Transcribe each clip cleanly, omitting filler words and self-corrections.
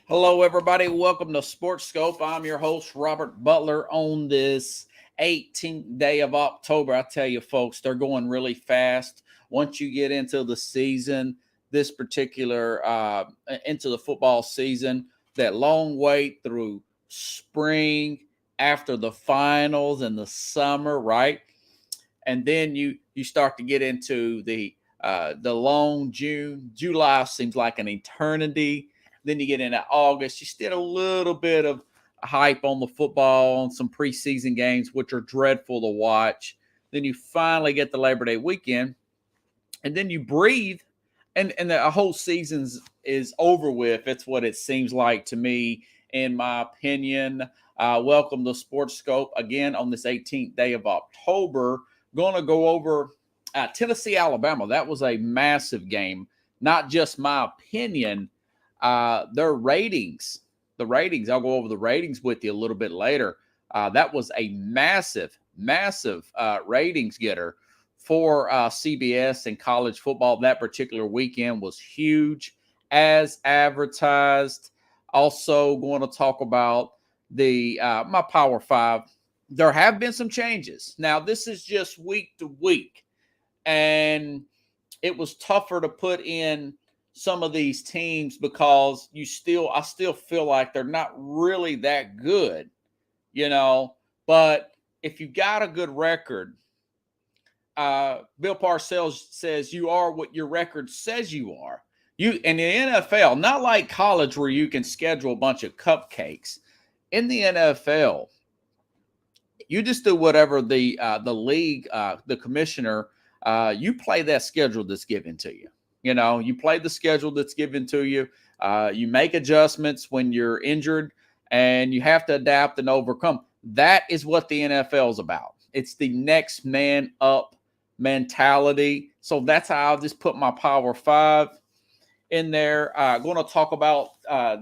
Hello, everybody. Welcome to SportsSkope. I'm your host, Robert Butler, on this 18th day of October. I tell you, folks, they're going really fast. Once you get into the season, this particular into the football season, that long wait through spring, after the finals and the summer, right? And then you start to get into the long June. July seems like an eternity. Then you get into August. You still a little bit of hype on the football and some preseason games, which are dreadful to watch. Then you finally get the Labor Day weekend, and then you breathe, and the whole season is over with. It's what it seems like to me, in my opinion. Welcome to Sports Scope again on this 18th day of October. Going to go over Tennessee, Alabama. That was a massive game. Not just my opinion. Their ratings, the ratings. I'll go over the ratings with you a little bit later. That was a massive ratings getter for CBS and college football. That particular weekend was huge, as advertised. Also, going to talk about the my Power Five. There have been some changes. Now, this is just week to week, and it was tougher to put in some of these teams because I still feel like they're not really that good, you know. But if you got a good record, Bill Parcells says you are what your record says you are. You in the NFL, not like college where you can schedule a bunch of cupcakes. In the NFL, you just do whatever the league, the commissioner, you play that schedule that's given to you. You know, you play the schedule that's given to you. You make adjustments when you're injured, and you have to adapt and overcome. That is what the NFL is about. It's the next man up mentality. So that's how I'll just put my Power Five in there. Going to talk about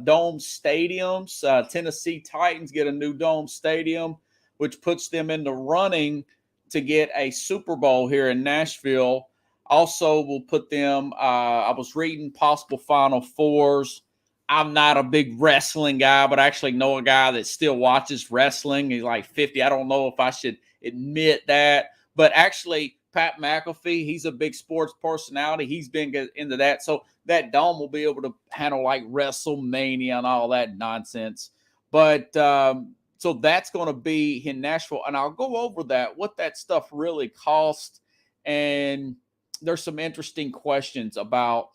dome stadiums. Tennessee Titans get a new dome stadium, which puts them in the running to get a Super Bowl here in Nashville. Also, will put them. I was reading possible Final Fours. I'm not a big wrestling guy, but I actually know a guy that still watches wrestling. He's like 50. I don't know if I should admit that, but actually, Pat McAfee, he's a big sports personality. He's been into that. So that dome will be able to handle like WrestleMania and all that nonsense. But so that's going to be in Nashville. And I'll go over that, what that stuff really cost. And there's some interesting questions about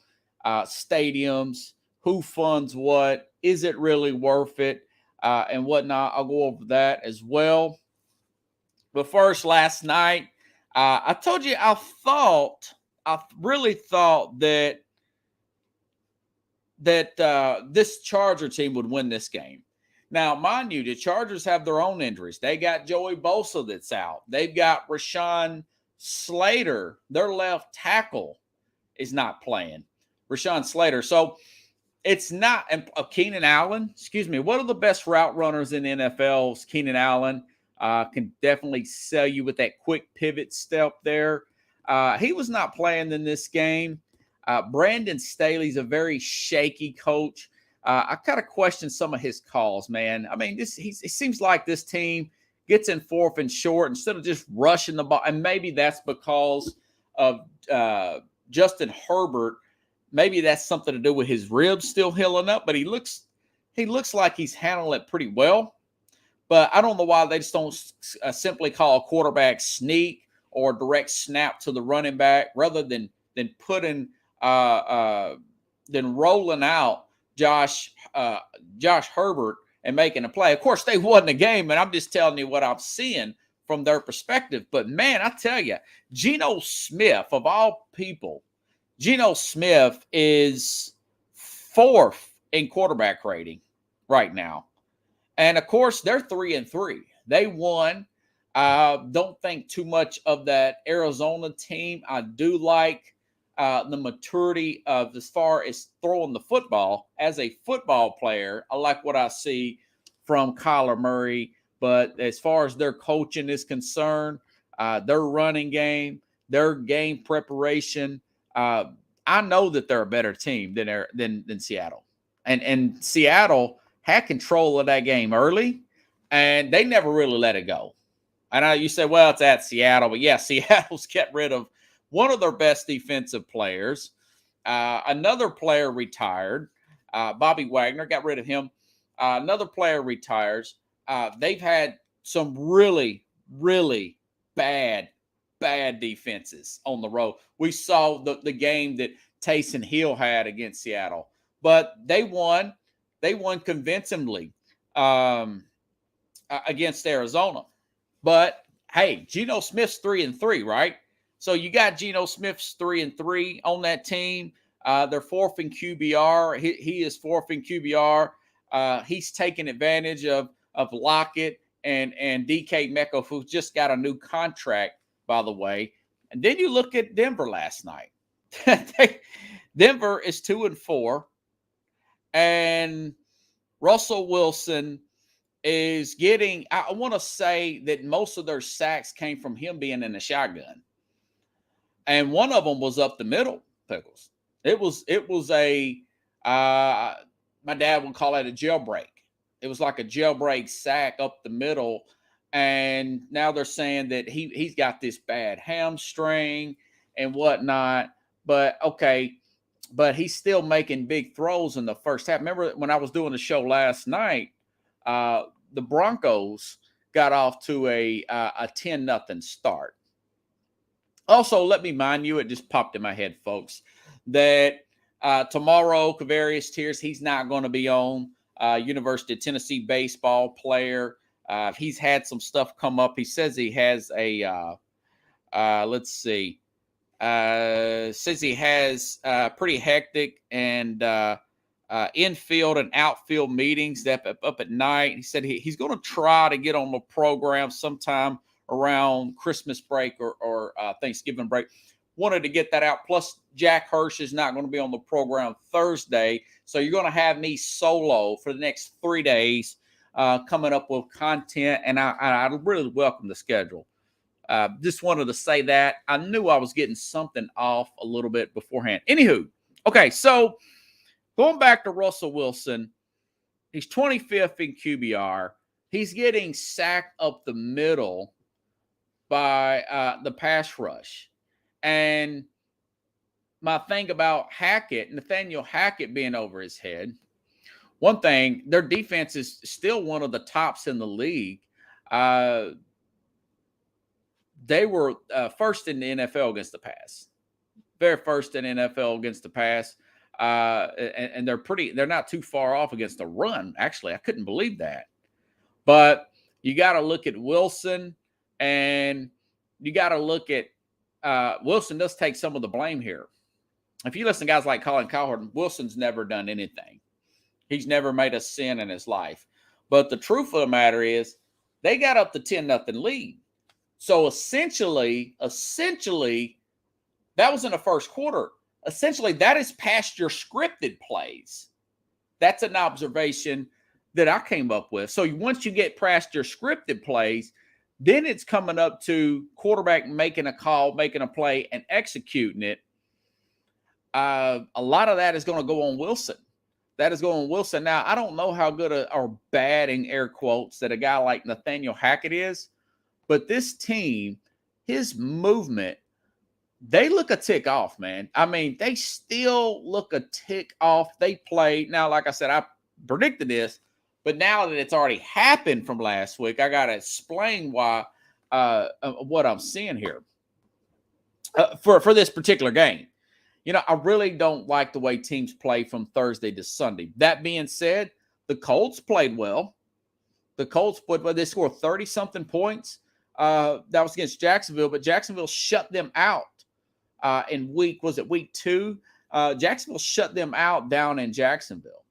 stadiums, who funds what, is it really worth it, and whatnot. I'll go over that as well. But first, last night, I told you I really thought that this Charger team would win this game. Now, mind you, the Chargers have their own injuries. They got Joey Bosa that's out. They've got Rashawn Slater, their left tackle, is not playing. Rashawn Slater. So it's not Keenan Allen. Excuse me. One of the best route runners in the NFL is Keenan Allen. Can definitely sell you with that quick pivot step there. He was not playing in this game. Brandon Staley's a very shaky coach. I kind of question some of his calls, man. I mean, it seems like this team gets in fourth and short instead of just rushing the ball. And maybe that's because of Justin Herbert. Maybe that's something to do with his ribs still healing up, but he looks like he's handling it pretty well. But I don't know why they just don't simply call a quarterback sneak or direct snap to the running back rather than putting than rolling out Josh Herbert and making a play. Of course, they won the game, and I'm just telling you what I'm seeing from their perspective. But man, I tell you, Geno Smith, of all people, Geno Smith is fourth in quarterback rating right now. And of course, they're 3-3. They won. Don't think too much of that Arizona team. I do like the maturity of as far as throwing the football. As a football player, I like what I see from Kyler Murray. But as far as their coaching is concerned, their running game, their game preparation, I know that they're a better team than Seattle. And Seattle had control of that game early, and they never really let it go. I know you say, well, it's at Seattle, but yeah, Seattle's get rid of one of their best defensive players. Another player retired. Bobby Wagner got rid of him. Another player retires. They've had some really, really bad defenses on the road. We saw the game that Taysom Hill had against Seattle, but they won. They won convincingly against Arizona. But hey, Geno Smith's 3-3, right? So you got Geno Smith's 3-3 on that team. They're fourth in QBR. He is fourth in QBR. He's taking advantage of Lockett and DK Metcalf, who just got a new contract, by the way. And then you look at Denver last night. Denver is 2-4, and Russell Wilson is getting, I want to say that most of their sacks came from him being in the shotgun. And one of them was up the middle, Pickles. It was a, my dad would call it a jailbreak. It was like a jailbreak sack up the middle. And now they're saying that he's got this bad hamstring and whatnot. But okay, but he's still making big throws in the first half. Remember when I was doing the show last night, the Broncos got off to a 10-0 start. Also, let me mind you, it just popped in my head, folks, that tomorrow, Kavarius Tears, he's not going to be on. University of Tennessee baseball player. He's had some stuff come up. He says he has a, let's see, says he has pretty hectic and infield and outfield meetings up at night. He said he's going to try to get on the program sometime around Christmas break or Thanksgiving break. Wanted to get that out. Plus, Jack Hirsch is not going to be on the program Thursday. So you're going to have me solo for the next 3 days coming up with content. And I really welcome the schedule. Just wanted to say that. I knew I was getting something off a little bit beforehand. Anywho, okay, so going back to Russell Wilson, he's 25th in QBR. He's getting sacked up the middle by the pass rush. And my thing about Nathaniel Hackett being over his head, one thing, their defense is still one of the tops in the league. They were first in the NFL against the pass. Very first in NFL against the pass. And they're not too far off against the run. Actually, I couldn't believe that. But you got to look at Wilson, and you got to look at Wilson does take some of the blame here. If you listen to guys like Colin Cowherd, Wilson's never done anything. He's never made a sin in his life. But the truth of the matter is they got up to 10-0 lead. So essentially, that was in the first quarter. Essentially, that is past your scripted plays. That's an observation that I came up with. So once you get past your scripted plays, then it's coming up to quarterback making a call, making a play, and executing it. A lot of that is going to go on Wilson. That is going on Wilson. Now, I don't know how good or bad, in air quotes, that a guy like Nathaniel Hackett is, but this team, his movement, they look a tick off, man. I mean, they still look a tick off. They play. Now, like I said, I predicted this, but now that it's already happened from last week, I got to explain why what I'm seeing here for this particular game. You know, I really don't like the way teams play from Thursday to Sunday. That being said, the Colts played well. The Colts played well. They scored 30-something points. That was against Jacksonville, but Jacksonville shut them out in week 2? Jacksonville shut them out down in Jacksonville.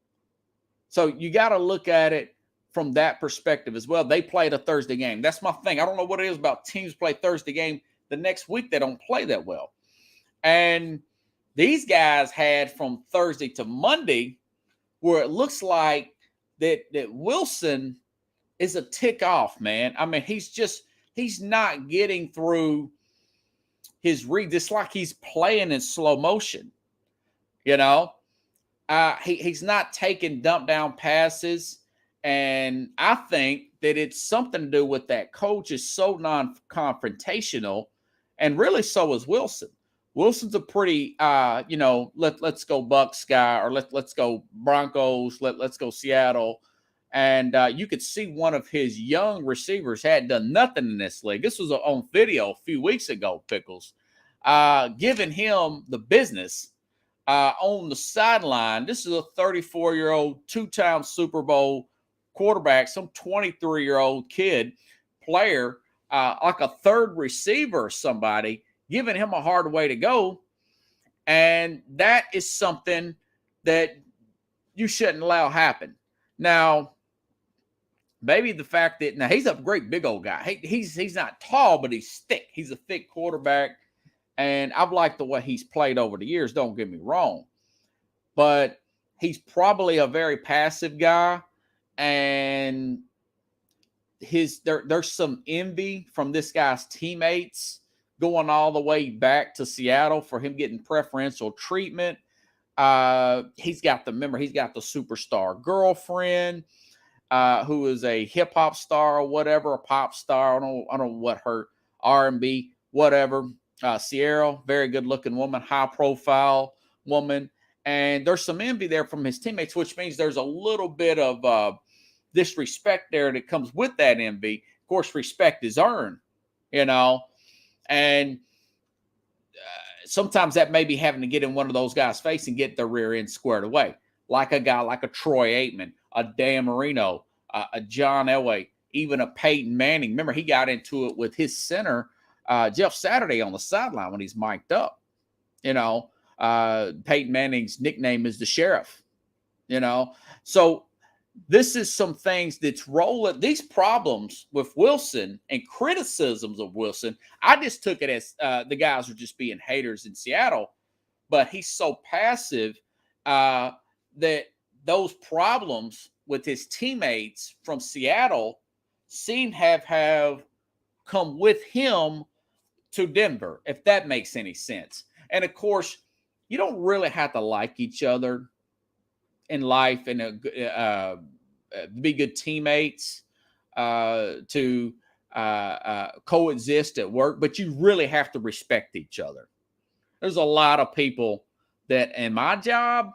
So you got to look at it from that perspective as well. They played a Thursday game. That's my thing. I don't know what it is about teams play Thursday game. The next week, they don't play that well. And these guys had from Thursday to Monday where it looks like that Wilson is a tick off, man. I mean, he's not getting through his read. It's like he's playing in slow motion, you know? He's not taking dump down passes. And I think that it's something to do with that coach is so non-confrontational, and really so is Wilson. Wilson's a pretty let's go Bucks guy, or let's go Broncos, let's go Seattle. And you could see one of his young receivers had done nothing in this league. This was on video a few weeks ago, Pickles, giving him the business on the sideline. This is a 34-year-old, two-time Super Bowl quarterback, some 23-year-old kid player, like a third receiver or somebody, giving him a hard way to go. And that is something that you shouldn't allow happen. Now, maybe the fact that now he's a great big old guy. He's not tall, but he's thick. He's a thick quarterback. And I've liked the way he's played over the years, don't get me wrong. But he's probably a very passive guy. And there's some envy from this guy's teammates going all the way back to Seattle for him getting preferential treatment. He's got the superstar girlfriend who is a hip hop star or whatever, a pop star. I don't know what her R&B, whatever. Sierra, very good looking woman, high profile woman. And there's some envy there from his teammates, which means there's a little bit of disrespect there that comes with that envy. Of course, respect is earned, and sometimes that may be having to get in one of those guys' face and get their rear end squared away. Like a guy like a Troy Aikman, a Dan Marino, a John Elway, even a Peyton Manning. Remember, he got into it with his center, Jeff Saturday, on the sideline when he's mic'd up. Peyton Manning's nickname is the Sheriff. So this is some things that's rolling. These problems with Wilson and criticisms of Wilson, I just took it as the guys are just being haters in Seattle. But he's so passive that those problems with his teammates from Seattle seem have come with him to Denver, if that makes any sense. And of course, you don't really have to like each other in life and be good teammates to coexist at work, but you really have to respect each other. There's a lot of people that in my job,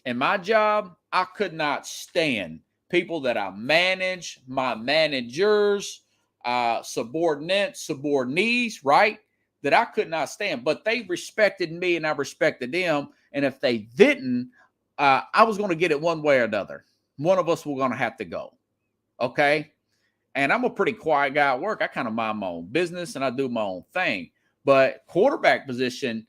I could not stand people that I manage, my managers, subordinates, right? That I could not stand, but they respected me and I respected them. And if they didn't, I was going to get it one way or another. One of us were going to have to go. Okay. And I'm a pretty quiet guy at work. I kind of mind my own business and I do my own thing. But quarterback position,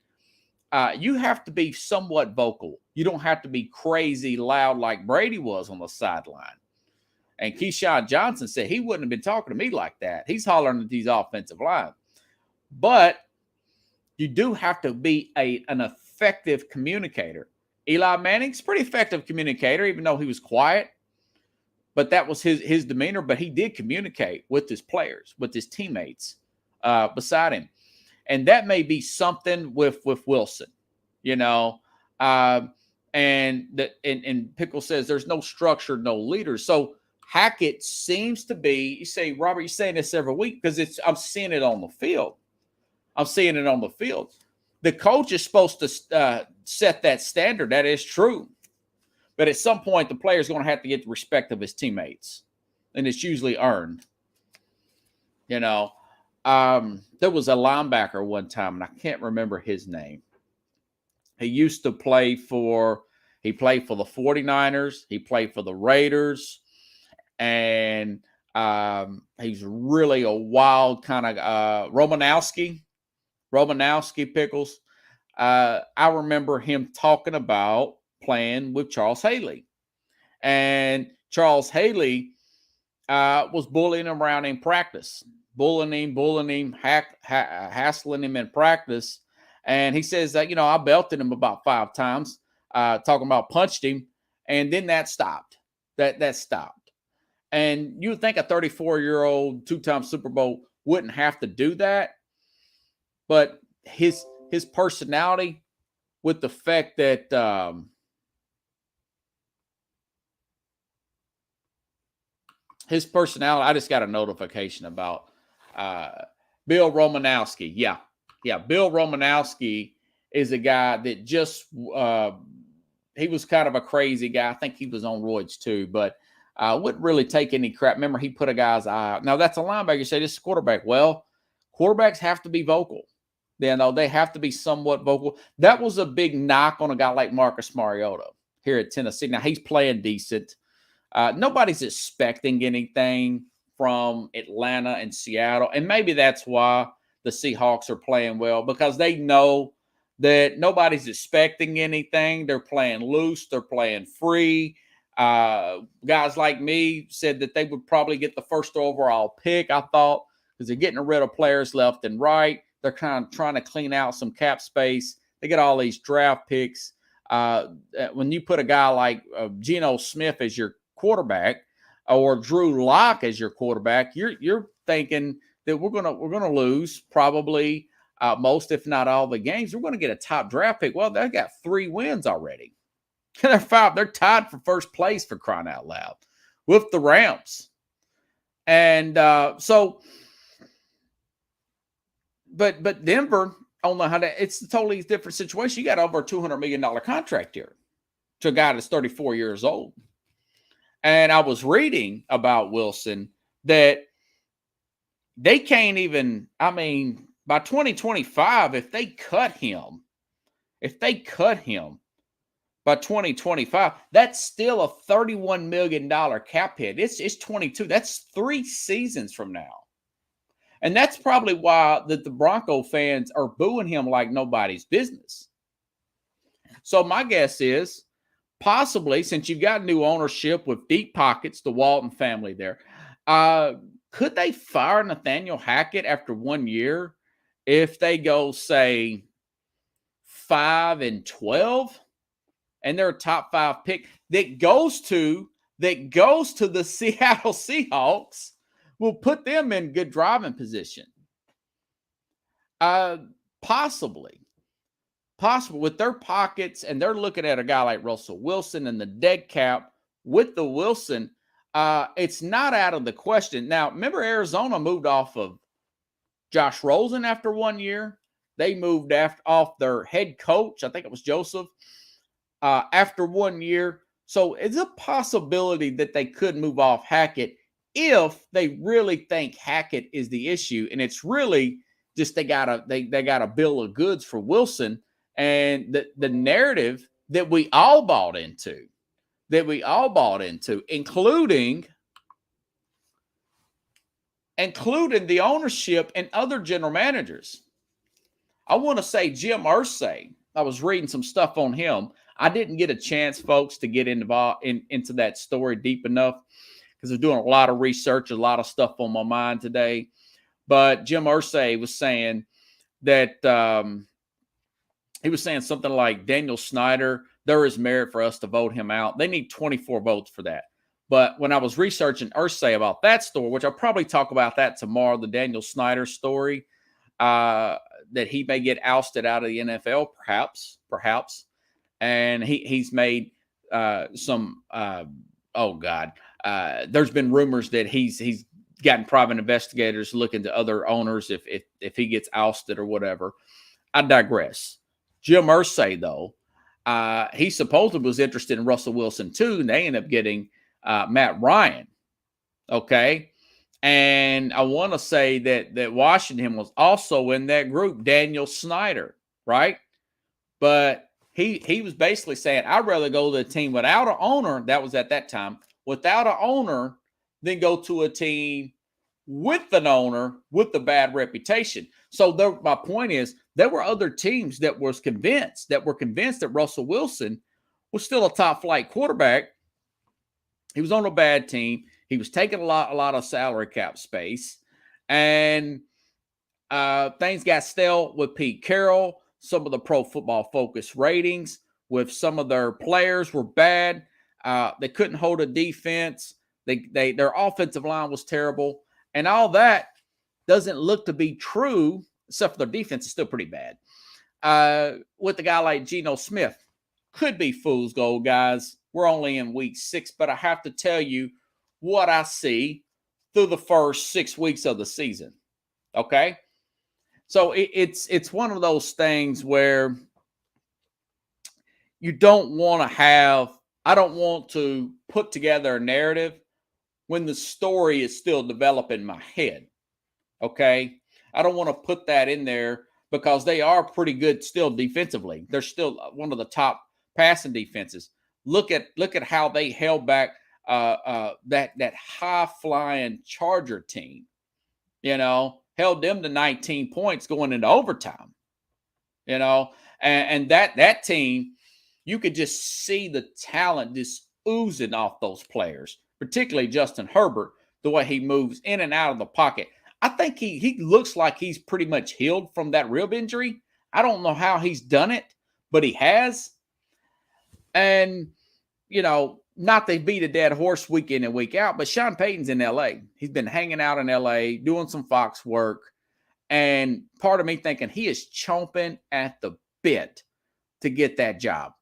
you have to be somewhat vocal. You don't have to be crazy loud like Brady was on the sideline. And Keyshawn Johnson said he wouldn't have been talking to me like that. He's hollering at these offensive line. But you do have to be an effective communicator. Eli Manning's a pretty effective communicator, even though he was quiet. But that was his demeanor. But he did communicate with his players, with his teammates beside him. And that may be something with Wilson, and Pickle says there's no structure, no leader. So Hackett seems to be, you say, Robert, you're saying this every week because I'm seeing it on the field. The coach is supposed to set that standard. That is true. But at some point, the player is going to have to get the respect of his teammates. And it's usually earned. There was a linebacker one time, and I can't remember his name. He used to play for the 49ers. He played for the Raiders. And he's really a wild kind of Romanowski, Pickles. I remember him talking about playing with Charles Haley. And Charles Haley was bullying him around in practice. Bullying him, hassling him in practice. And he says that, I belted him about 5 times, talking about punched him. And then that stopped. That stopped. And you would think a 34-year-old, 2-time Super Bowl wouldn't have to do that. But his personality, with the fact that his personality. I just got a notification about Bill Romanowski. Yeah. Bill Romanowski is a guy that just he was kind of a crazy guy. I think he was on roids too, but wouldn't really take any crap. Remember, he put a guy's eye out. Now, that's a linebacker. You say, this is a quarterback. Well, quarterbacks have to be vocal. They have to be somewhat vocal. That was a big knock on a guy like Marcus Mariota here at Tennessee. Now, he's playing decent. Nobody's expecting anything from Atlanta and Seattle, and maybe that's why the Seahawks are playing well, because they know that nobody's expecting anything. They're playing loose. They're playing free. Guys like me said that they would probably get the first overall pick, I thought, because they're getting rid of players left and right. They're kind of trying to clean out some cap space. They get all these draft picks. When you put a guy like Geno Smith as your quarterback, or Drew Lock as your quarterback, you're thinking that we're gonna lose probably most, if not all, the games. We're gonna get a top draft pick. Well, they got 3 wins already. They're tied for first place, for crying out loud, with the Rams. And but Denver, I don't know how to. It's a totally different situation. You got over a $200 million contract here to a guy that's 34 years old. And I was reading about Wilson that they can't even, by 2025, if they cut him by 2025, that's still a $31 million cap hit. It's 22. That's 3 seasons from now. And that's probably why the Bronco fans are booing him like nobody's business. So my guess is, possibly, since you've got new ownership with deep pockets, the Walton family there, could they fire Nathaniel Hackett after 1 year if they go, say, 5-12, and they're a top 5 pick that goes to the Seattle Seahawks? Will put them in good driving position. Possibly with their pockets, and they're looking at a guy like Russell Wilson and the dead cap with the Wilson. It's not out of the question. Now, remember, Arizona moved off of Josh Rosen after 1 year. They moved off their head coach, I think it was Joseph, after 1 year. So it's a possibility that they could move off Hackett if they really think Hackett is the issue, and it's really just they got a bill of goods for Wilson, and the narrative that we all bought into, including the ownership and other general managers. I want to say Jim Irsay. I was reading some stuff on him. I didn't get a chance, folks, to get into that story deep enough, because I'm doing a lot of research, a lot of stuff on my mind today. But Jim Irsay was saying that he was saying something like, Daniel Snyder, there is merit for us to vote him out. They need 24 votes for that. But when I was researching Irsay about that story, which I'll probably talk about that tomorrow, the Daniel Snyder story, that he may get ousted out of the NFL, perhaps. And he's made some there's been rumors that he's gotten private investigators looking to other owners if he gets ousted or whatever. I digress. Jim Irsay, though, he supposedly was interested in Russell Wilson too, and they ended up getting Matt Ryan. Okay. And I want to say that Washington was also in that group, Daniel Snyder, right? But he was basically saying, I'd rather go to a team without an owner, that was at that time, without an owner, than go to a team with an owner with a bad reputation. So my point is, there were other teams that were convinced that Russell Wilson was still a top flight quarterback. He was on a bad team. He was taking a lot of salary cap space, and things got stale with Pete Carroll. Some of the Pro Football Focus ratings with some of their players were bad. They couldn't hold a defense. Their offensive line was terrible, and all that doesn't look to be true, except for their defense is still pretty bad. With a guy like Geno Smith, could be fool's gold, guys. We're only in week 6, but I have to tell you, what I see through the first 6 weeks of the season. Okay. So it's one of those things where you don't want to have, I don't want to put together a narrative when the story is still developing in my head. Okay. I don't want to put that in there because they are pretty good still defensively. They're still one of the top passing defenses. Look at how they held back that high flying Charger team. Held them to 19 points going into overtime. And that team, you could just see the talent just oozing off those players, particularly Justin Herbert, the way he moves in and out of the pocket. I think he looks like he's pretty much healed from that rib injury. I don't know how he's done it, but he has. And, not they beat a dead horse week in and week out, but Sean Payton's in L.A. He's been hanging out in L.A., doing some Fox work. And part of me thinking he is chomping at the bit to get that job,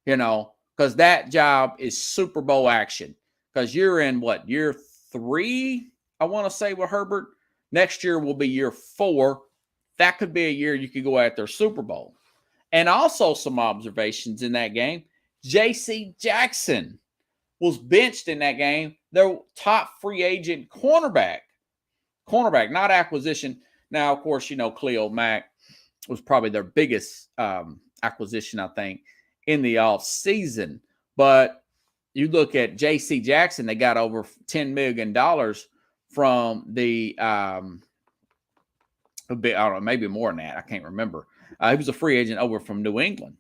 because that job is Super Bowl action. Because you're in year 3, I want to say, with Herbert. Next year will be year 4. That could be a year you could go after Super Bowl. And also some observations in that game. J.C. Jackson was benched in that game. Their top free agent cornerback, not acquisition. Now, of course, Khalil Mack was probably their biggest acquisition, I think, in the offseason. But you look at J.C. Jackson, they got over $10 million from the I don't know, maybe more than that. I can't remember. He was a free agent over from New England.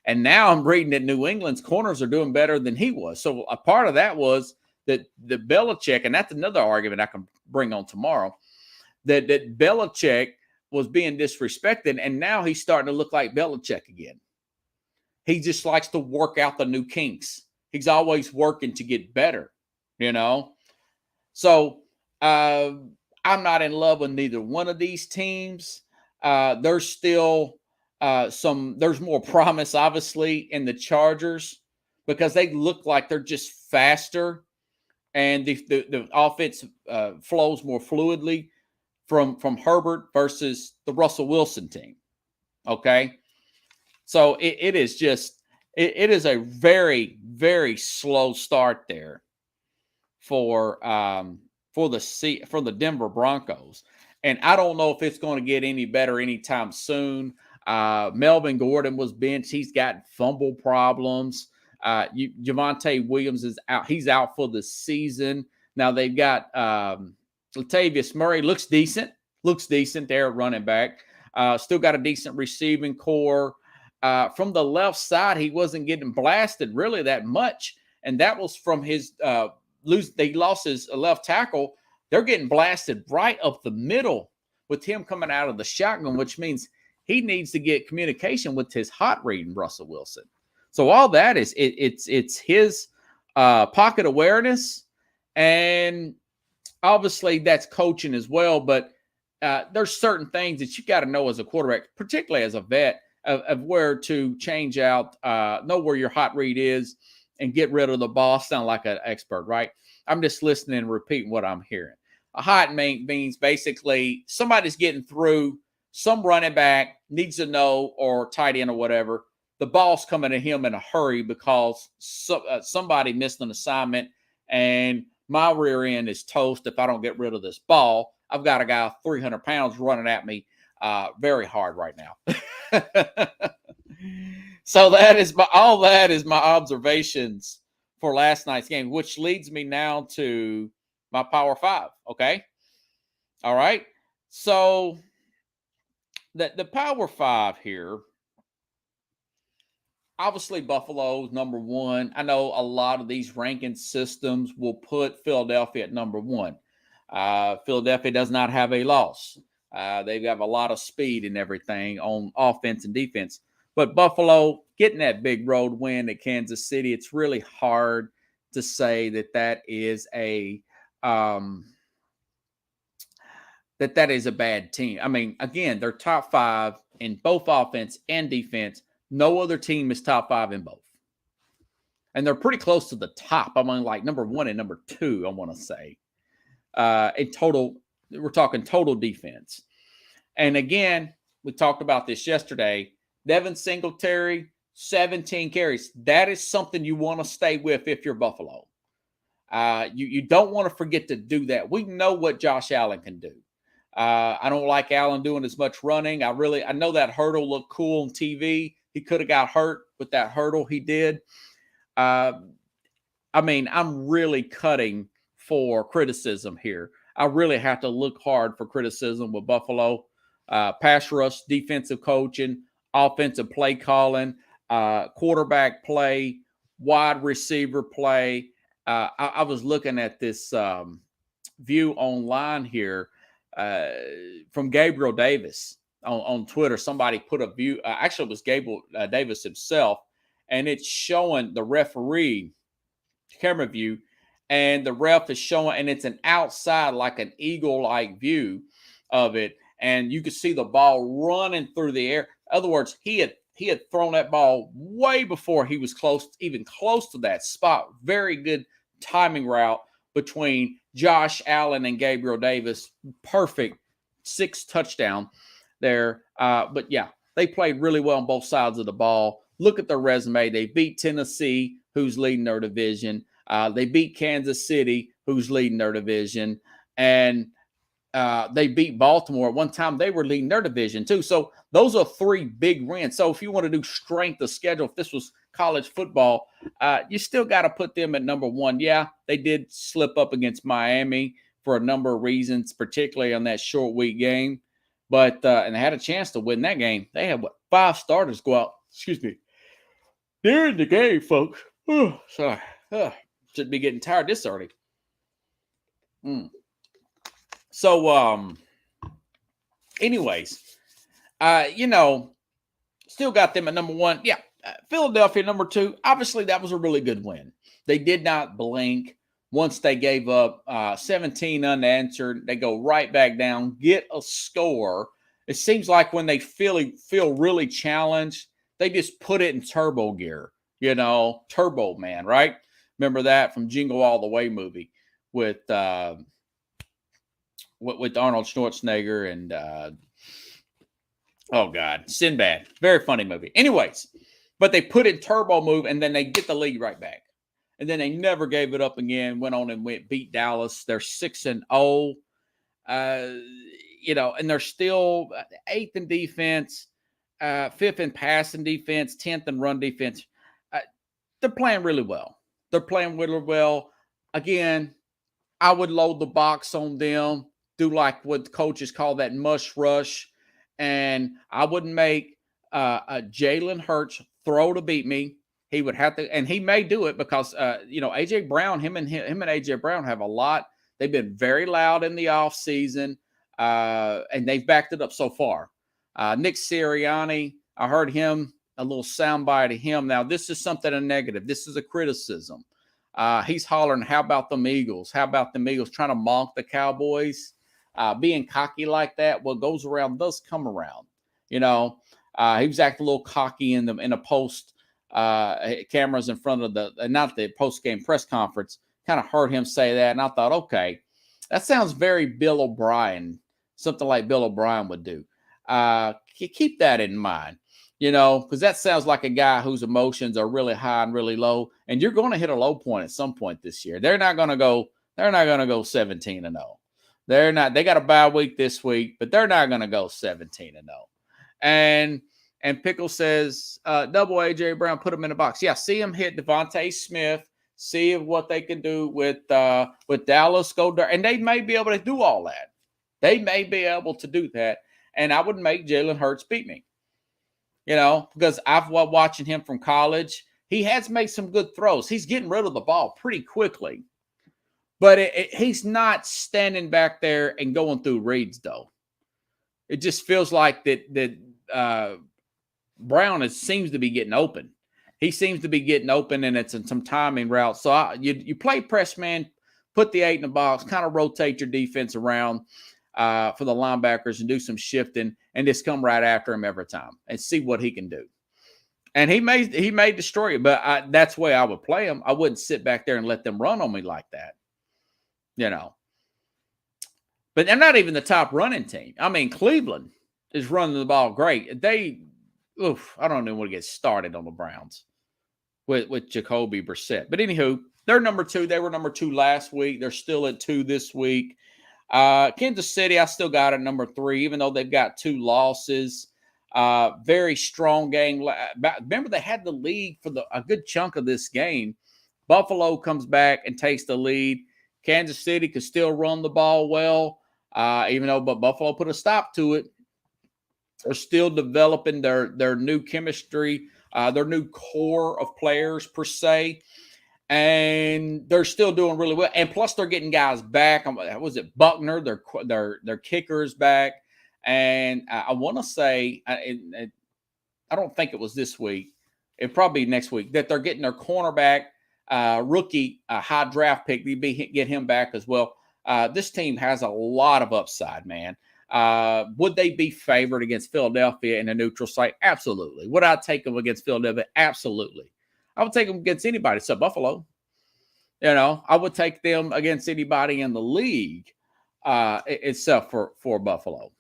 And now I'm reading that New England's corners are doing better than he was. So a part of that was that the Belichick, and that's another argument I can bring on tomorrow, that Belichick was being disrespected, and now he's starting to look like Belichick again. He just likes to work out the new kinks. He's always working to get better, So I'm not in love with neither one of these teams. There's still there's more promise, obviously, in the Chargers because they look like they're just faster and the offense flows more fluidly from Herbert versus the Russell Wilson team. Okay. So it is a very, very slow start there for the Denver Broncos. And I don't know if it's going to get any better anytime soon. Melvin Gordon was benched. He's got fumble problems. Javonte Williams is out. He's out for the season. Now they've got Latavius Murray. Looks decent there at running back. Still got a decent receiving core. From the left side, he wasn't getting blasted really that much. And that was from his they lost his left tackle. They're getting blasted right up the middle with him coming out of the shotgun, which means he needs to get communication with his hot reading Russell Wilson. So all that is it's his pocket awareness, and obviously that's coaching as well. But there's certain things that you got to know as a quarterback, particularly as a vet, of where to change out, know where your hot read is, and get rid of the ball. Sound like an expert, right? I'm just listening and repeating what I'm hearing. A hot means basically somebody's getting through, some running back needs to know, or tight end or whatever, the ball's coming to him in a hurry because somebody missed an assignment and my rear end is toast if I don't get rid of this ball. I've got a guy 300 pounds running at me very hard right now. So all that is my observations for last night's game, which leads me now to my Power 5. Okay. All right. So the Power 5 here, obviously Buffalo's number 1. I know a lot of these ranking systems will put Philadelphia at number 1. Philadelphia does not have a loss. They've got a lot of speed and everything on offense and defense. But Buffalo getting that big road win at Kansas City, it's really hard to say that is a that is a bad team. I mean, again, they're top 5 in both offense and defense. No other team is top 5 in both. And they're pretty close to the top. I mean, like number 1 and number 2, I want to say. In total, we're talking total defense. And again, we talked about this yesterday. Devin Singletary, 17 carries. That is something you want to stay with if you're Buffalo. You don't want to forget to do that. We know what Josh Allen can do. I don't like Allen doing as much running. I know that hurdle looked cool on TV. He could have got hurt with that hurdle he did. I mean, I'm really cutting for criticism here. I really have to look hard for criticism with Buffalo. Pass rush, defensive coaching, offensive play calling, quarterback play, wide receiver play. I was looking at this view online here from Gabriel Davis on Twitter. Somebody put a view. Actually, it was Gabriel Davis himself, and it's showing the referee camera view, and the ref is showing, and it's an outside, like an eagle-like view of it, and you could see the ball running through the air. In other words, he had thrown that ball way before he was even close to that spot. Very good timing route between Josh Allen and Gabriel Davis. Perfect 6 touchdown there. But yeah, they played really well on both sides of the ball. Look at their resume. They beat Tennessee, who's leading their division. They beat Kansas City, who's leading their division. And they beat Baltimore. At one time, they were leading their division too. So those are 3 big wins. So if you want to do strength of schedule, if this was college football, you still got to put them at number 1. Yeah, they did slip up against Miami for a number of reasons, particularly on that short week game. But and they had a chance to win that game. They had 5 starters go out. Excuse me. During the game, folks. Oh, sorry. Should be getting tired this early. So, anyways, still got them at number 1. Yeah, Philadelphia number 2. Obviously, that was a really good win. They did not blink once they gave up 17 unanswered. They go right back down, get a score. It seems like when they feel really challenged, they just put it in turbo gear. Turbo Man, right? Remember that from Jingle All the Way movie with Arnold Schwarzenegger and Sinbad. Very funny movie. Anyways, but they put in turbo move and then they get the lead right back. And then they never gave it up again. Went on and beat Dallas. They're 6-0. And they're still 8th in defense, 5th in passing defense, 10th in run defense. They're playing really well. Again, I would load the box on them, do like what coaches call that mush rush, and I wouldn't make a Jalen Hurts throw to beat me. He would have to, and he may do it because AJ Brown, him and AJ Brown have a lot. They've been very loud in the offseason, and they've backed it up so far. Nick Sirianni, I heard him. A little soundbite of him. Now, this is something a negative. This is a criticism. He's hollering, how about them Eagles? How about them Eagles? Trying to mock the Cowboys. Being cocky like that, what goes around does come around. He was acting a little cocky in a post cameras in front of not the post-game press conference. Kind of heard him say that, and I thought, okay, that sounds very Bill O'Brien, something like Bill O'Brien would do. Keep that in mind. Because that sounds like a guy whose emotions are really high and really low, and you're going to hit a low point at some point this year. They're not going to go 17-0. They're not. They got a bye week this week, but they're not going to go 17-0. And Pickle says, double AJ Brown, put him in the box. Yeah, see him hit Devontae Smith. See what they can do with Dallas. And they may be able to do all that. They may be able to do that. And I would make Jalen Hurts beat me. Because I've watching him from college. He has made some good throws. He's getting rid of the ball pretty quickly. But he's not standing back there and going through reads, though. It just feels like that Brown seems to be getting open. He seems to be getting open, and it's in some timing routes. So you play press man, put the 8 in the box, kind of rotate your defense around for the linebackers and do some shifting and just come right after him every time and see what he can do. And he may destroy you, but that's the way I would play them. I wouldn't sit back there and let them run on me like that, you know. But they're not even the top running team. I mean, Cleveland is running the ball great. I don't even want to get started on the Browns with Jacoby Brissett. But anywho, they're number 2. They were number 2 last week. They're still at 2 this week. Kansas City, I still got at number 3, even though they've got 2 losses. Very strong game. Remember, they had the lead for a good chunk of this game. Buffalo comes back and takes the lead. Kansas City could still run the ball well, but Buffalo put a stop to it. They're still developing their new chemistry, their new core of players per se, and they're still doing really well. And plus, they're getting guys back. Was it Buckner? Their kicker is back, and I want to say I don't think it was this week. It probably next week that they're getting their cornerback rookie high draft pick. They get him back as well. This team has a lot of upside, man. Would they be favored against Philadelphia in a neutral site? Absolutely. Would I take them against Philadelphia? Absolutely. I would take them against anybody except Buffalo. I would take them against anybody in the league except for Buffalo.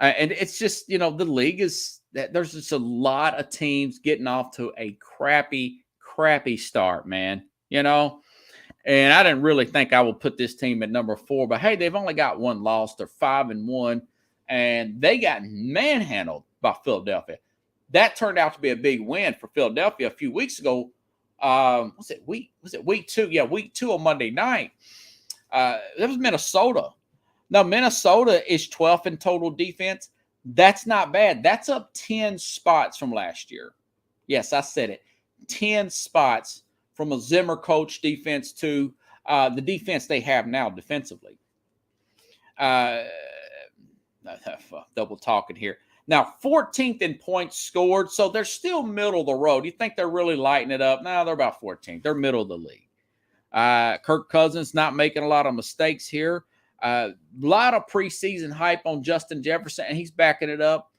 And it's just, the league is that there's just a lot of teams getting off to a crappy start, man. And I didn't really think I would put this team at number 4, but hey, they've only got 1 loss. They're 5-1, and they got manhandled by Philadelphia. That turned out to be a big win for Philadelphia a few weeks ago. Was it week 2? Yeah, week 2 on Monday night. That was Minnesota. Now, Minnesota is 12th in total defense. That's not bad. That's up 10 spots from last year. Yes, I said it. 10 spots from a Zimmer coach defense to the defense they have now defensively. Double talking here. Now, 14th in points scored, so they're still middle of the road. You think they're really lighting it up? No, they're about 14th. They're middle of the league. Kirk Cousins not making a lot of mistakes here. A lot of preseason hype on Justin Jefferson, and he's backing it up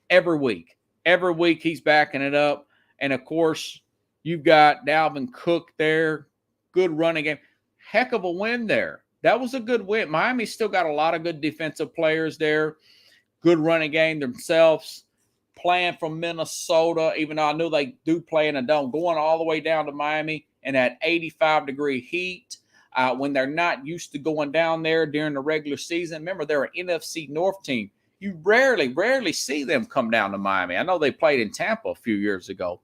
every week. Every week he's backing it up. And, of course, you've got Dalvin Cook there. Good running game. Heck of a win there. That was a good win. Miami still got a lot of good defensive players there. Good running game themselves. Playing from Minnesota, even though I knew they do play in a dome, going all the way down to Miami in that 85-degree heat when they're not used to going down there during the regular season. Remember, they're an NFC North team. You rarely see them come down to Miami. I know they played in Tampa a few years ago.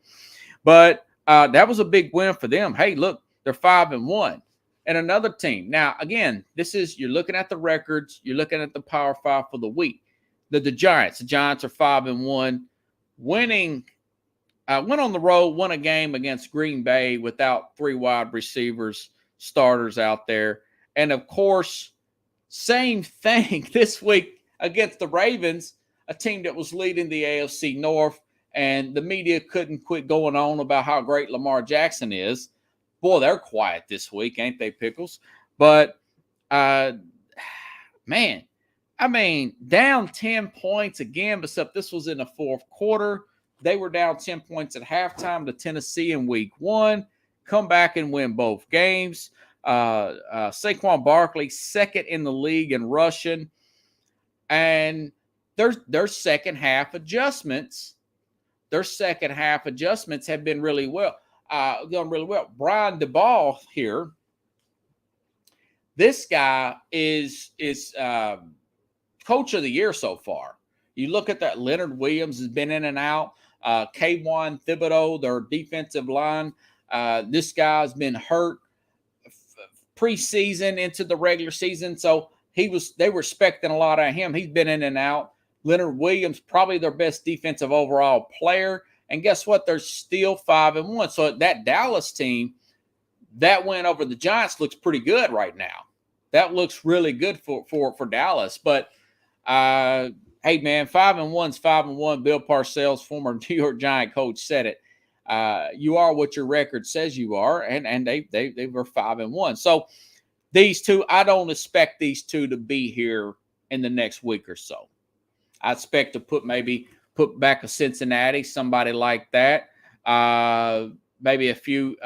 But that was a big win for them. Hey, look, they're 5-1. And another team. Now, again, you're looking at the records. You're looking at the Power 5 for the week. The Giants. The Giants are 5-1. Winning, went on the road, won a game against Green Bay without 3 wide receivers, starters out there. And, of course, same thing this week against the Ravens, a team that was leading the AFC North. And the media couldn't quit going on about how great Lamar Jackson is. Boy, they're quiet this week, ain't they, Pickles? But, man, I mean, down 10 points again, except this was in the fourth quarter. They were down 10 points at halftime to Tennessee in week 1. Come back and win both games. Saquon Barkley, second in the league in rushing. And their second half adjustments have been really well, done really well. Brian DeBall here. This guy is coach of the year so far. You look at that. Leonard Williams has been in and out. Kayvon Thibodeau, their defensive line. This guy's been hurt preseason into the regular season, so they were expecting a lot out of him. He's been in and out. Leonard Williams, probably their best defensive overall player. And guess what? They're still 5-1. So that Dallas team, that win over the Giants looks pretty good right now. That looks really good for Dallas. But, hey, man, 5-1's 5-1. Bill Parcells, former New York Giant coach, said it. You are what your record says you are, and they were 5-1. So these two, I don't expect these two to be here in the next week or so. I expect to put maybe put back a Cincinnati, somebody like that. Maybe a few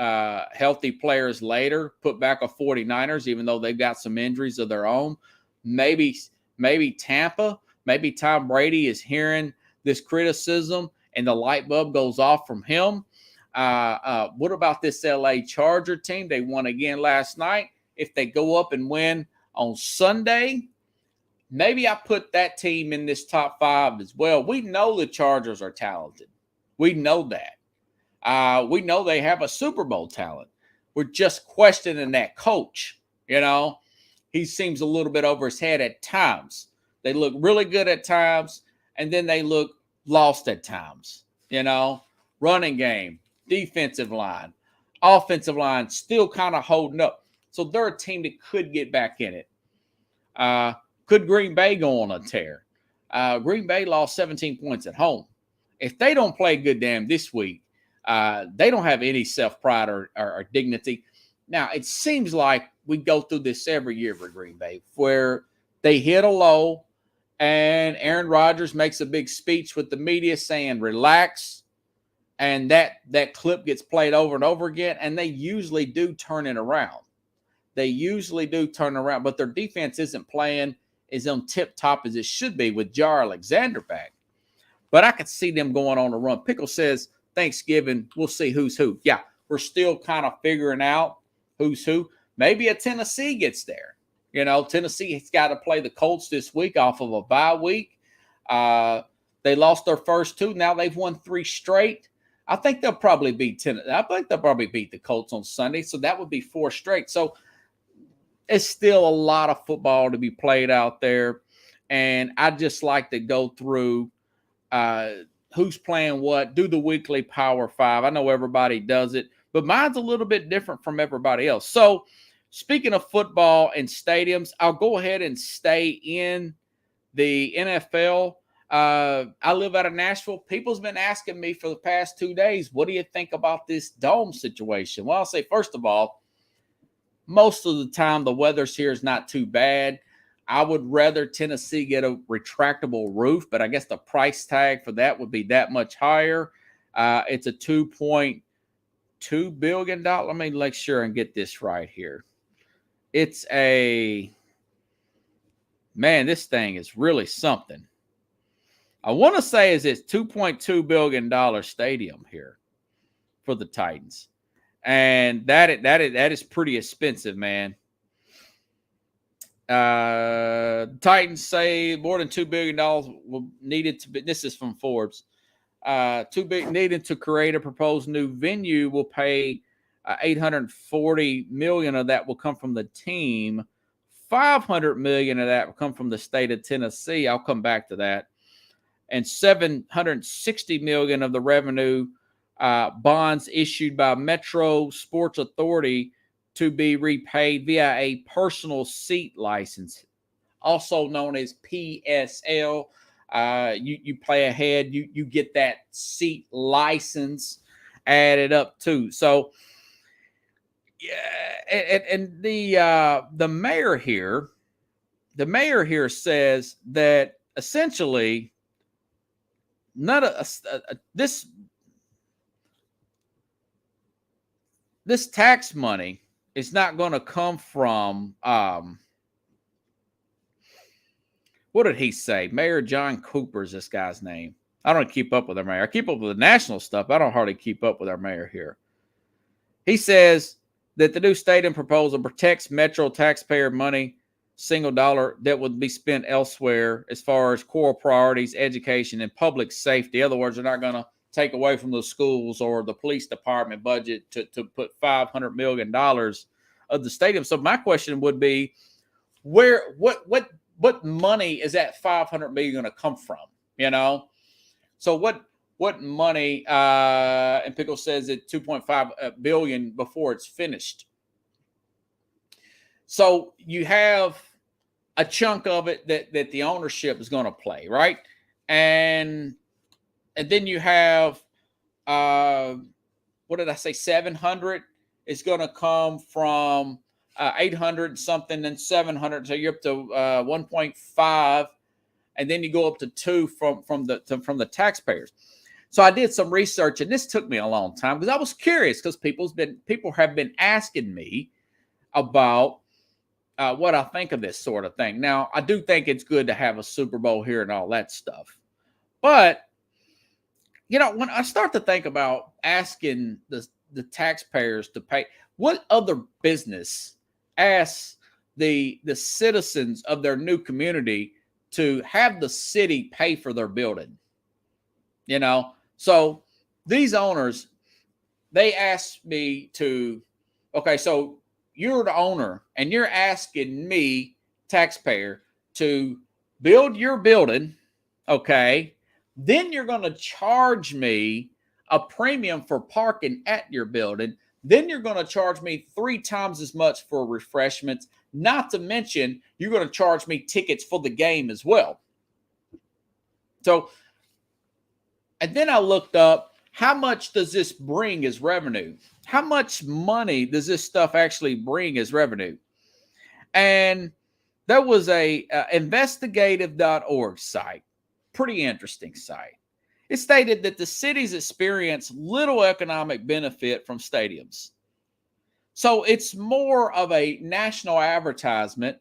healthy players later, put back a 49ers, even though they've got some injuries of their own. Maybe Tampa, maybe Tom Brady is hearing this criticism and the light bulb goes off from him. What about this LA Charger team? They won again last night. If they go up and win on Sunday, maybe I put that team in this top 5 as well. We know the Chargers are talented. We know that. We know they have a Super Bowl talent. We're just questioning that coach. He seems a little bit over his head at times. They look really good at times, and then they look lost at times. Running game, defensive line, offensive line still kind of holding up. So they're a team that could get back in it. Could Green Bay go on a tear? Green Bay lost 17 points at home. If they don't play good damn this week, they don't have any self-pride or dignity. Now, it seems like we go through this every year for Green Bay, where they hit a low and Aaron Rodgers makes a big speech with the media saying, relax, and that clip gets played over and over again, and they usually do turn it around. But their defense isn't playing as on tip-top as it should be with Jar Alexander back. But I could see them going on a run. Pickle says, Thanksgiving, we'll see who's who. Yeah, we're still kind of figuring out who's who. Maybe a Tennessee gets there. Tennessee has got to play the Colts this week off of a bye week. They lost their first 2. Now they've won 3 straight. I think they'll probably beat the Colts on Sunday. So that would be 4 straight. So it's still a lot of football to be played out there. And I just like to go through who's playing what, do the weekly Power 5. I know everybody does it, but mine's a little bit different from everybody else. So speaking of football and stadiums, I'll go ahead and stay in the NFL. I live out of Nashville. People's been asking me for the past 2 days, what do you think about this dome situation? Well, I'll say, first of all, most of the time the weather's here is not too bad. I would rather Tennessee get a retractable roof, but I guess the price tag for that would be that much higher. It's a $2.2 billion. Let me make sure and get this right here. It's this thing is really something. I want to say it's $2.2 billion stadium here for the Titans. And that is pretty expensive, man. Titans say more than $2 billion will needed to be. This is from Forbes. $2 billion needed to create a proposed new venue. Will pay $840 million of that will come from the team. $500 million of that will come from the state of Tennessee. I'll come back to that. And $760 million of the revenue bonds issued by Metro Sports Authority to be repaid via a personal seat license, also known as PSL. You play ahead, you get that seat license added up too. So, yeah, and the mayor here says that essentially none of this tax money is not going to come from what did he say? Mayor John Cooper is this guy's name. I don't keep up with our mayor. I keep up with the national stuff. I don't hardly keep up with our mayor here. He says that the new stadium proposal protects Metro taxpayer money, single dollar that would be spent elsewhere as far as core priorities, education, and public safety. In other words, they're not going to take away from the schools or the police department budget to put $500 million of the stadium. So my question would be, what money is that $500 million going to come from? So what money? And Pickle says it $2.5 billion before it's finished. So you have a chunk of it that the ownership is going to play, right? And then you have, what did I say? 700 is going to come from 800 something and 700. So you're up to 1.5. and then you go up to 2 from the taxpayers. So I did some research, and this took me a long time because I was curious, because people have been asking me about what I think of this sort of thing. Now, I do think it's good to have a Super Bowl here and all that stuff, but when I start to think about asking the taxpayers to pay, what other business asks the citizens of their new community to have the city pay for their building? So these owners, they asked me to, okay, so you're the owner and you're asking me, taxpayer, to build your building, okay? Then you're going to charge me a premium for parking at your building. Then you're going to charge me 3 times as much for refreshments. Not to mention, you're going to charge me tickets for the game as well. So, and then I looked up, how much does this bring as revenue? How much money does this stuff actually bring as revenue? And there was a investigative.org site, pretty interesting site. It stated that the cities experience little economic benefit from stadiums. So it's more of a national advertisement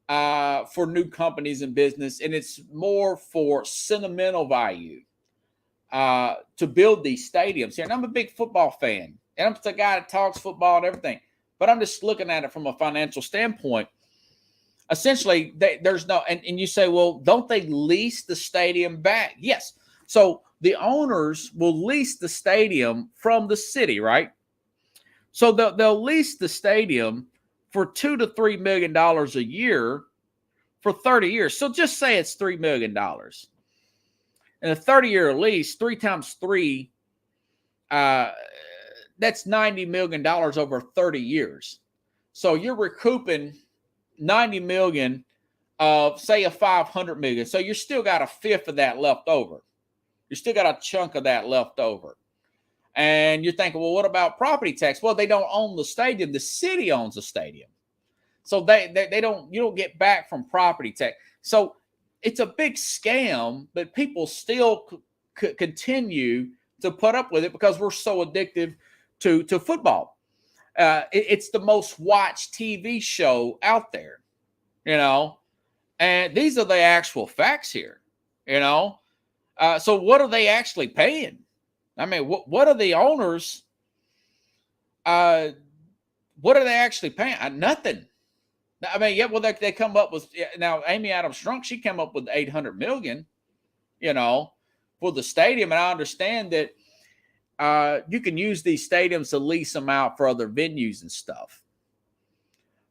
for new companies and business, and it's more for sentimental value to build these stadiums here. And I'm a big football fan, and I'm the guy that talks football and everything, but I'm just looking at it from a financial standpoint. Essentially, there's no, and you say, well, don't they lease the stadium back? Yes. So the owners will lease the stadium from the city, right? So they'll lease the stadium for $2 to $3 million a year for 30 years. So just say it's $3 million. And a 30-year lease, 3 times 3, that's $90 million over 30 years. So you're recouping $90 million of, say, a $500 million. So you still got a fifth of that left over. You still got a chunk of that left over. And you're thinking, well, what about property tax? Well, they don't own the stadium. The city owns the stadium. So they don't, you don't get back from property tax. So it's a big scam, but people still continue to put up with it because we're so addicted to football. It's the most watched TV show out there, and these are the actual facts here, so what are they actually paying? I mean, what are the owners? What are they actually paying? Nothing. I mean, yeah, well, they come up with, now Amy Adams Strunk, she came up with $800 million, for the stadium. And I understand that you can use these stadiums to lease them out for other venues and stuff.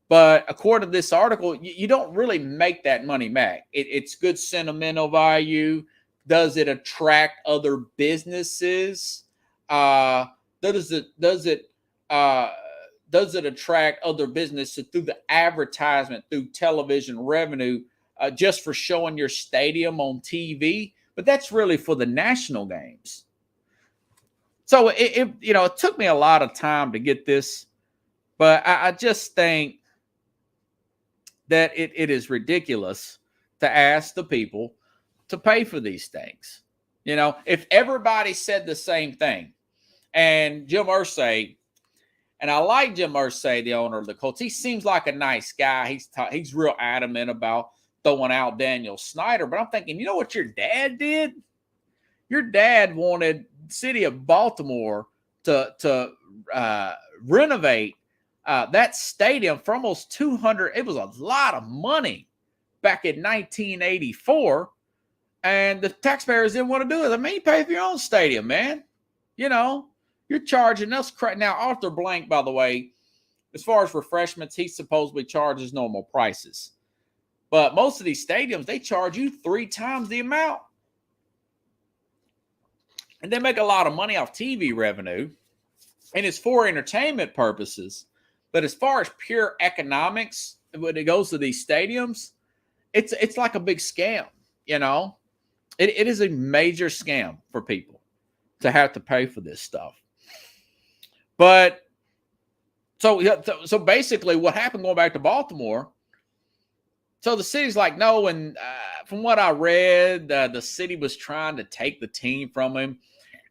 But according to this article, you don't really make that money back. It's good sentimental value. Does it attract other businesses? Does it attract other businesses through the advertisement, through television revenue, just for showing your stadium on TV? But that's really for the national games. So it took me a lot of time to get this, but I just think that it is ridiculous to ask the people to pay for these things. If everybody said the same thing, and Jim Irsay, and I like Jim Irsay, the owner of the Colts. He seems like a nice guy. He's real adamant about throwing out Daniel Snyder. But I'm thinking, you know what your dad did? Your dad wanted the city of Baltimore to renovate that stadium for almost $200. It was a lot of money back in 1984. And the taxpayers didn't want to do it. I mean, you pay for your own stadium, man. You're charging us now. Arthur Blank, by the way, as far as refreshments, he supposedly charges normal prices. But most of these stadiums, they charge you 3 times the amount. And they make a lot of money off TV revenue. And it's for entertainment purposes. But as far as pure economics, when it goes to these stadiums, it's like a big scam, It is a major scam for people to have to pay for this stuff. But so basically what happened, going back to Baltimore, So the city's like, no. And from what I read, the city was trying to take the team from him,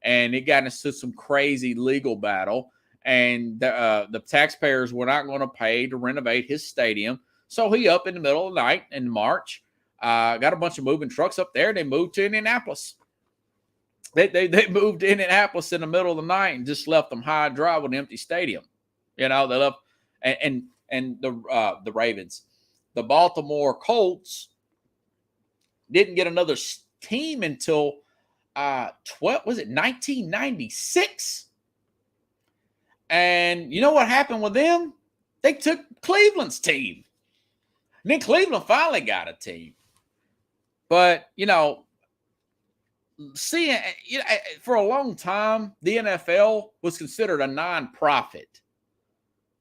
and it got into some crazy legal battle. And the taxpayers were not going to pay to renovate his stadium. So he up in the middle of the night in March, got a bunch of moving trucks up there. They moved to Indianapolis. They moved to Indianapolis in the middle of the night and just left them high and dry with an empty stadium. They left and the Ravens. The Baltimore Colts didn't get another team until 1996? And you know what happened with them? They took Cleveland's team. And then Cleveland finally got a team. But, seeing, for a long time, the NFL was considered a nonprofit.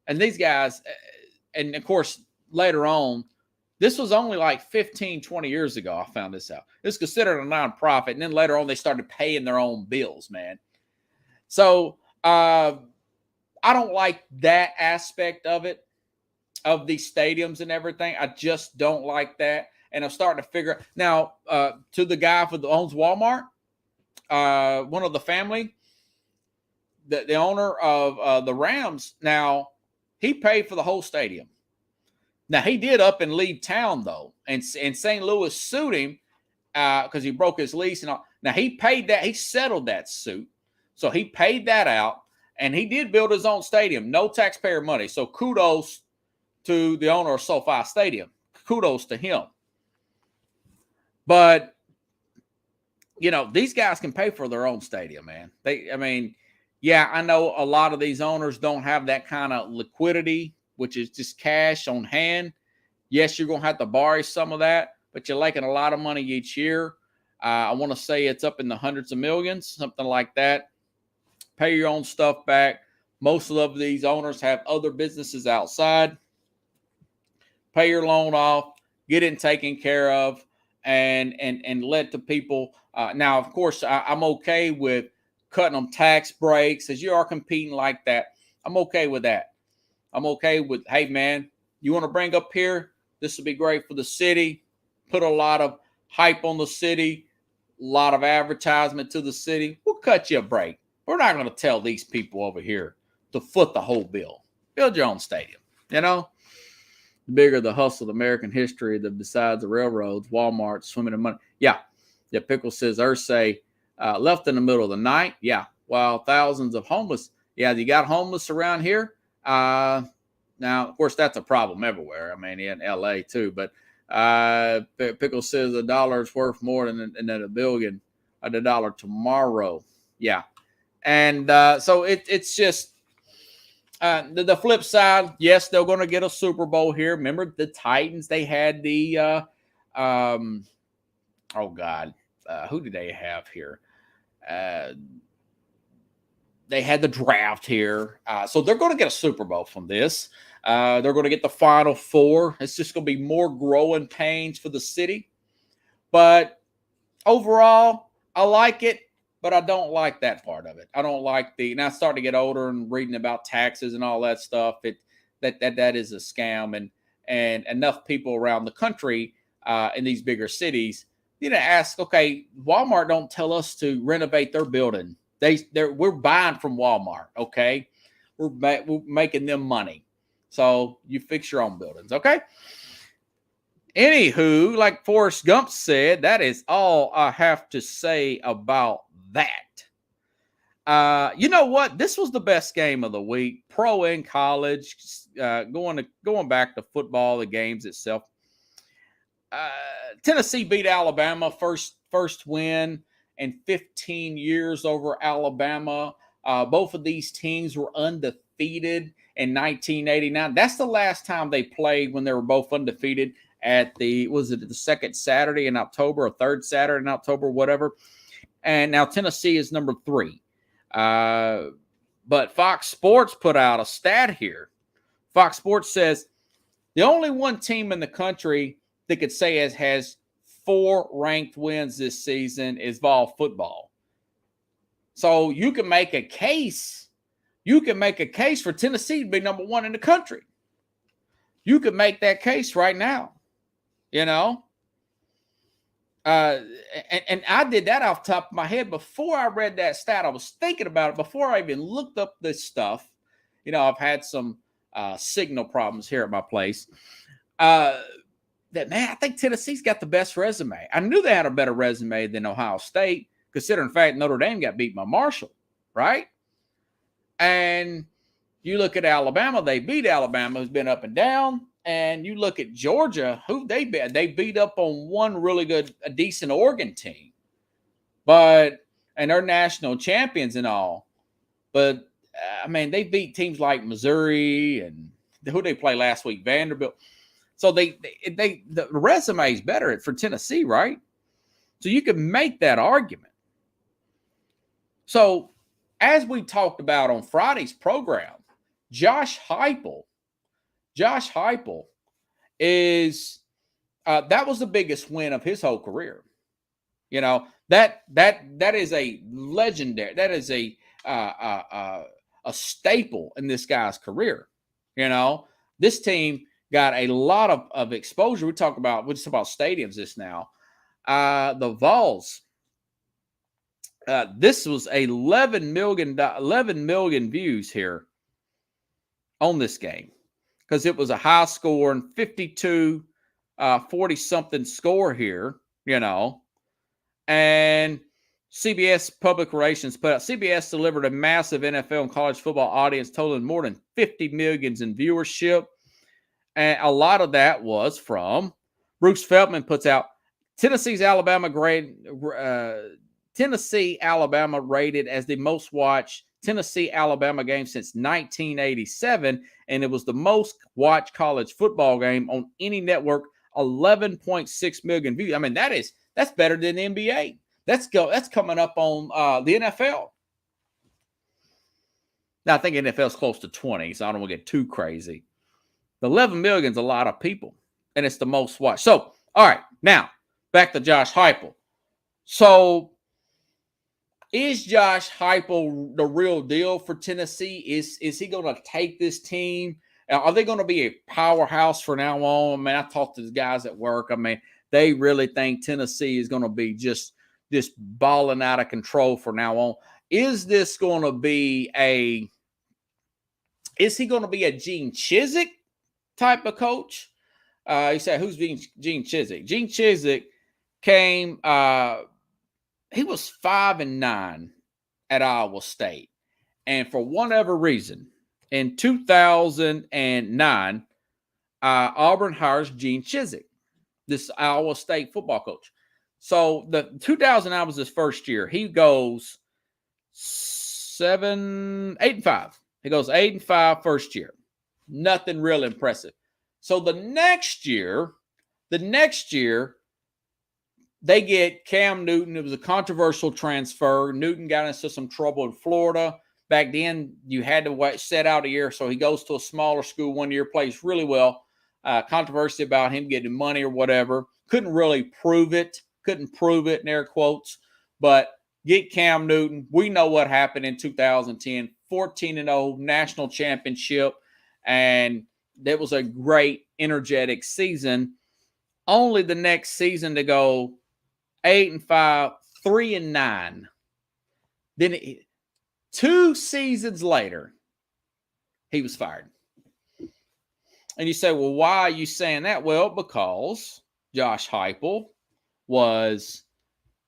And these guys, and of course, later on, this was only like 15, 20 years ago, I found this out. It's considered a nonprofit. And then later on, they started paying their own bills, man. So I don't like that aspect of it, of these stadiums and everything. I just don't like that. And I'm starting to figure now to the guy who owns Walmart, one of the family, the owner of the Rams. Now, he paid for the whole stadium. Now, he did up and leave town, though, and St. Louis sued him because he broke his lease and all. Now, he paid that. He settled that suit. So he paid that out, and he did build his own stadium. No taxpayer money. So kudos to the owner of SoFi Stadium. Kudos to him. But, these guys can pay for their own stadium, man. I know a lot of these owners don't have that kind of liquidity, which is just cash on hand. Yes, you're going to have to borrow some of that, but you're making a lot of money each year. I want to say it's up in the hundreds of millions, something like that. Pay your own stuff back. Most of these owners have other businesses outside. Pay your loan off, get it taken care of, and let the people. Now, of course, I'm okay with cutting them tax breaks as you are competing like that. I'm okay with that. I'm okay with, hey, man, you want to bring up here? This will be great for the city. Put a lot of hype on the city, a lot of advertisement to the city. We'll cut you a break. We're not going to tell these people over here to foot the whole bill. Build your own stadium. The bigger the hustle of American history, besides the railroads, Walmart, swimming in money. Yeah, Pickle says, Ursay, left in the middle of the night. Yeah, while thousands of homeless. Yeah, you got homeless around here. Now, of course, that's a problem everywhere. In L.A. too. But Pickle says $1 is worth more than $1 billion. The dollar tomorrow. Yeah, and so it's just the flip side. Yes, they're going to get a Super Bowl here. Remember the Titans? They had the who did they have here? They had the draft here. So they're going to get a Super Bowl from this. They're going to get the Final Four. It's just going to be more growing pains for the city. But overall, I like it, but I don't like that part of it. I don't like now I'm starting to get older and reading about taxes and all that stuff. That is a scam. And enough people around the country in these bigger cities need to ask, okay, Walmart don't tell us to renovate their building. We're buying from Walmart, okay? We're making them money. So you fix your own buildings, okay? Anywho, like Forrest Gump said, that is all I have to say about that. You know what? This was the best game of the week. Pro and college, going back to football, the games itself. Tennessee beat Alabama, first win in 15 years over Alabama. Both of these teams were undefeated in 1989. That's the last time they played when they were both undefeated at the second Saturday in October or third Saturday in October, whatever. And now Tennessee is number 3. But Fox Sports put out a stat here. Fox Sports says the only one team in the country that could say has 4 ranked wins this season is Vol football. So you can make a case. You can make a case for Tennessee to be number 1 in the country. You could make that case right now. you know. And I did that off the top of my head before I read that stat. I was thinking about it before I even looked up this stuff. I've had some signal problems here at my place. That man, I think Tennessee's got the best resume. I knew they had a better resume than Ohio State, considering the fact Notre Dame got beat by Marshall, right? And you look at Alabama, they beat Alabama, who's been up and down. And you look at Georgia, who they beat. They beat up on one really good, a decent Oregon team. And they're national champions and all. But, I mean, they beat teams like Missouri and who they play last week, Vanderbilt. So the resume is better for Tennessee, right? So you can make that argument. So as we talked about on Friday's program, Josh Heupel is that was the biggest win of his whole career. That is a legendary. That is a staple in this guy's career. This team got a lot of exposure. We just about stadiums this now. The Vols. This was 11 million views here on this game because it was a high score and 52, 40-something score here, And CBS Public Relations put out, CBS delivered a massive NFL and college football audience totaling more than 50 million in viewership. And a lot of that was from Bruce Feldman puts out Tennessee, Alabama rated as the most watched Tennessee-Alabama game since 1987, and it was the most watched college football game on any network, 11.6 million views. I mean, that's better than the NBA. That's coming up on the NFL. Now, I think NFL is close to 20, so I don't want to get too crazy. The 11 million is a lot of people, and it's the most watched. So, all right, now, back to Josh Heupel. So, is Josh Heupel the real deal for Tennessee? Is he going to take this team? Are they going to be a powerhouse from now on? I mean, I talked to the guys at work. I mean, they really think Tennessee is going to be just this balling out of control from now on. Is he going to be a Gene Chizik type of coach? You say, who's Gene Chizik? Gene Chizik came he was 5-9 at Iowa State. And for whatever reason, in 2009, Auburn hires Gene Chizik, this Iowa State football coach. So the 2009 was his first year. He goes 8-5. He goes 8-5 first year. Nothing real impressive. So the next year, they get Cam Newton. It was a controversial transfer. Newton got into some trouble in Florida. Back then, you had to set out a year. So he goes to a smaller school 1 year, plays really well. Controversy about him getting money or whatever. Couldn't really prove it. Couldn't prove it in air quotes. But get Cam Newton. We know what happened in 2010. 14-0 national championship. And that was a great, energetic season. Only the next season to go 8-5, 3-9. Then 2 seasons later, he was fired. And you say, well, why are you saying that? Well, because Josh Heupel was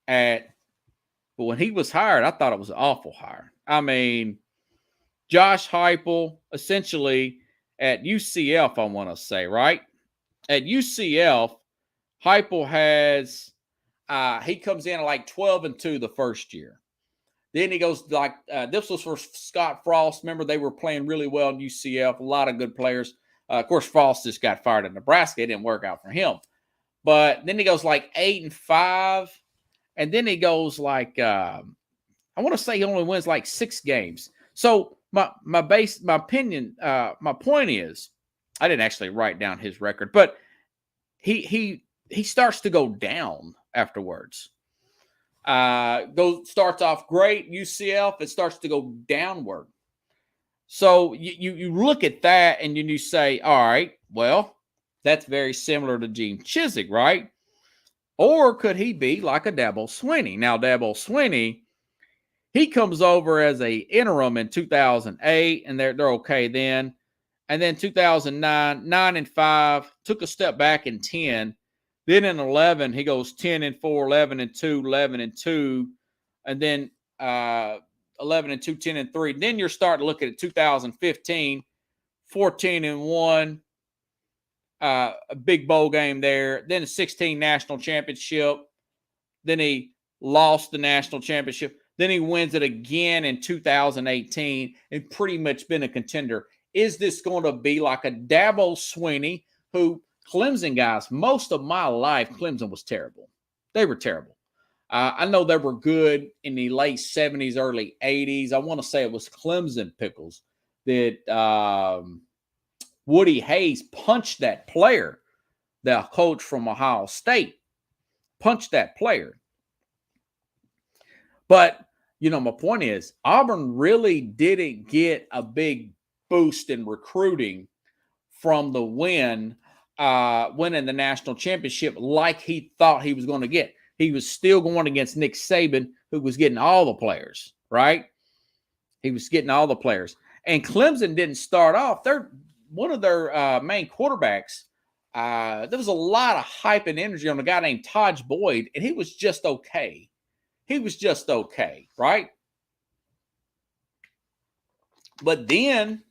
but when he was hired, I thought it was an awful hire. I mean, Josh Heupel essentially at UCF, I want to say, right? At UCF, Heupel has he comes in at like 12-2 the first year. Then he goes like this was for Scott Frost. Remember, they were playing really well in UCF. A lot of good players. Of course, Frost just got fired at Nebraska. It didn't work out for him. But then he goes like 8-5, and then he goes like I want to say he only wins like 6 games. So my opinion, my point is, I didn't actually write down his record, but he starts to go down afterwards. Starts off great, UCF, it starts to go downward. So you look at that and you say, all right, well, That's very similar to Gene Chizik, right? Or could he be like a Dabo Swinney? Now, Dabo Swinney, he comes over as a interim in 2008, and they're okay then. And then 2009, 9-5, took a step back in 10. Then in 11, he goes 10-4, 11-2, 11-2, and then 11-2, 10-3. Then you're starting to look at 2015, 14-1, a big bowl game there. Then a 16 national championship. Then he lost the national championship. Then he wins it again in 2018 and pretty much been a contender. Is this going to be like a Dabo Swinney, who Clemson guys, most of my life, Clemson was terrible. They were terrible. I know they were good in the late 70s, early 80s. I want to say it was Clemson Pickles that Woody Hayes punched that player, the coach from Ohio State, punched that player. But, my point is, Auburn really didn't get a big boost in recruiting from the winning the national championship like he thought he was going to get. He was still going against Nick Saban, who was getting all the players, right? He was getting all the players. And Clemson didn't start off. One of their main quarterbacks, there was a lot of hype and energy on a guy named Taj Boyd, and he was just okay. He was just okay, right? But then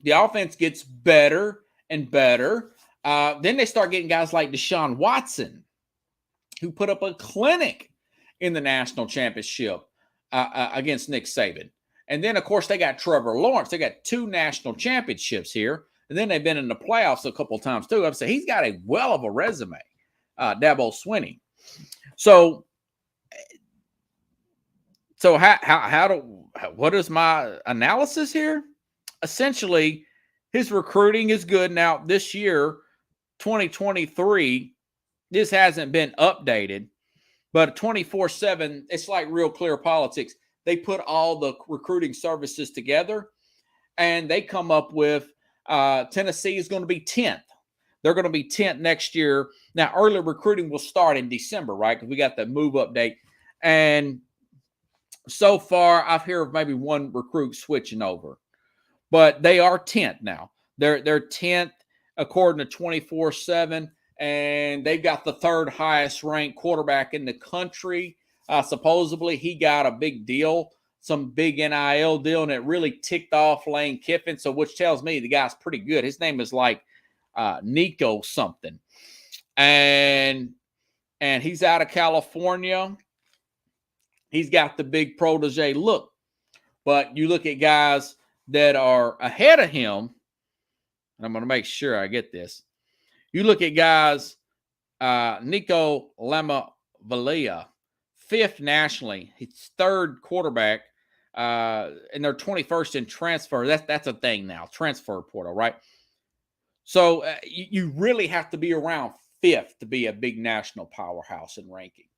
the offense gets better and better. Then they start getting guys like Deshaun Watson, who put up a clinic in the national championship against Nick Saban. And then, of course, they got Trevor Lawrence. They got 2 national championships here. And then they've been in the playoffs a couple of times, too. I'd say he's got a well of a resume, Dabo Swinney. So what is my analysis here? Essentially, his recruiting is good. Now, this year, 2023, this hasn't been updated, but 24/7, it's like Real Clear Politics. They put all the recruiting services together, and they come up with Tennessee is going to be 10th. They're going to be 10th next year. Now, early recruiting will start in December, right? Because we got the move update. And so far, I've heard of maybe one recruit switching over. But they are 10th now. They're 10th according to 24/7, and they've got the 3rd highest ranked quarterback in the country. Supposedly, he got a big deal, some big NIL deal, and it really ticked off Lane Kiffin. So, which tells me the guy's pretty good. His name is like Nico something, and he's out of California. He's got the big protege look, but you look at guys that are ahead of him, and I'm going to make sure I get this. You look at guys, Nico Lamavalia, 5th nationally. He's 3rd quarterback, and they're 21st in transfer. That's a thing now, transfer portal, right? So you really have to be around 5th to be a big national powerhouse in ranking.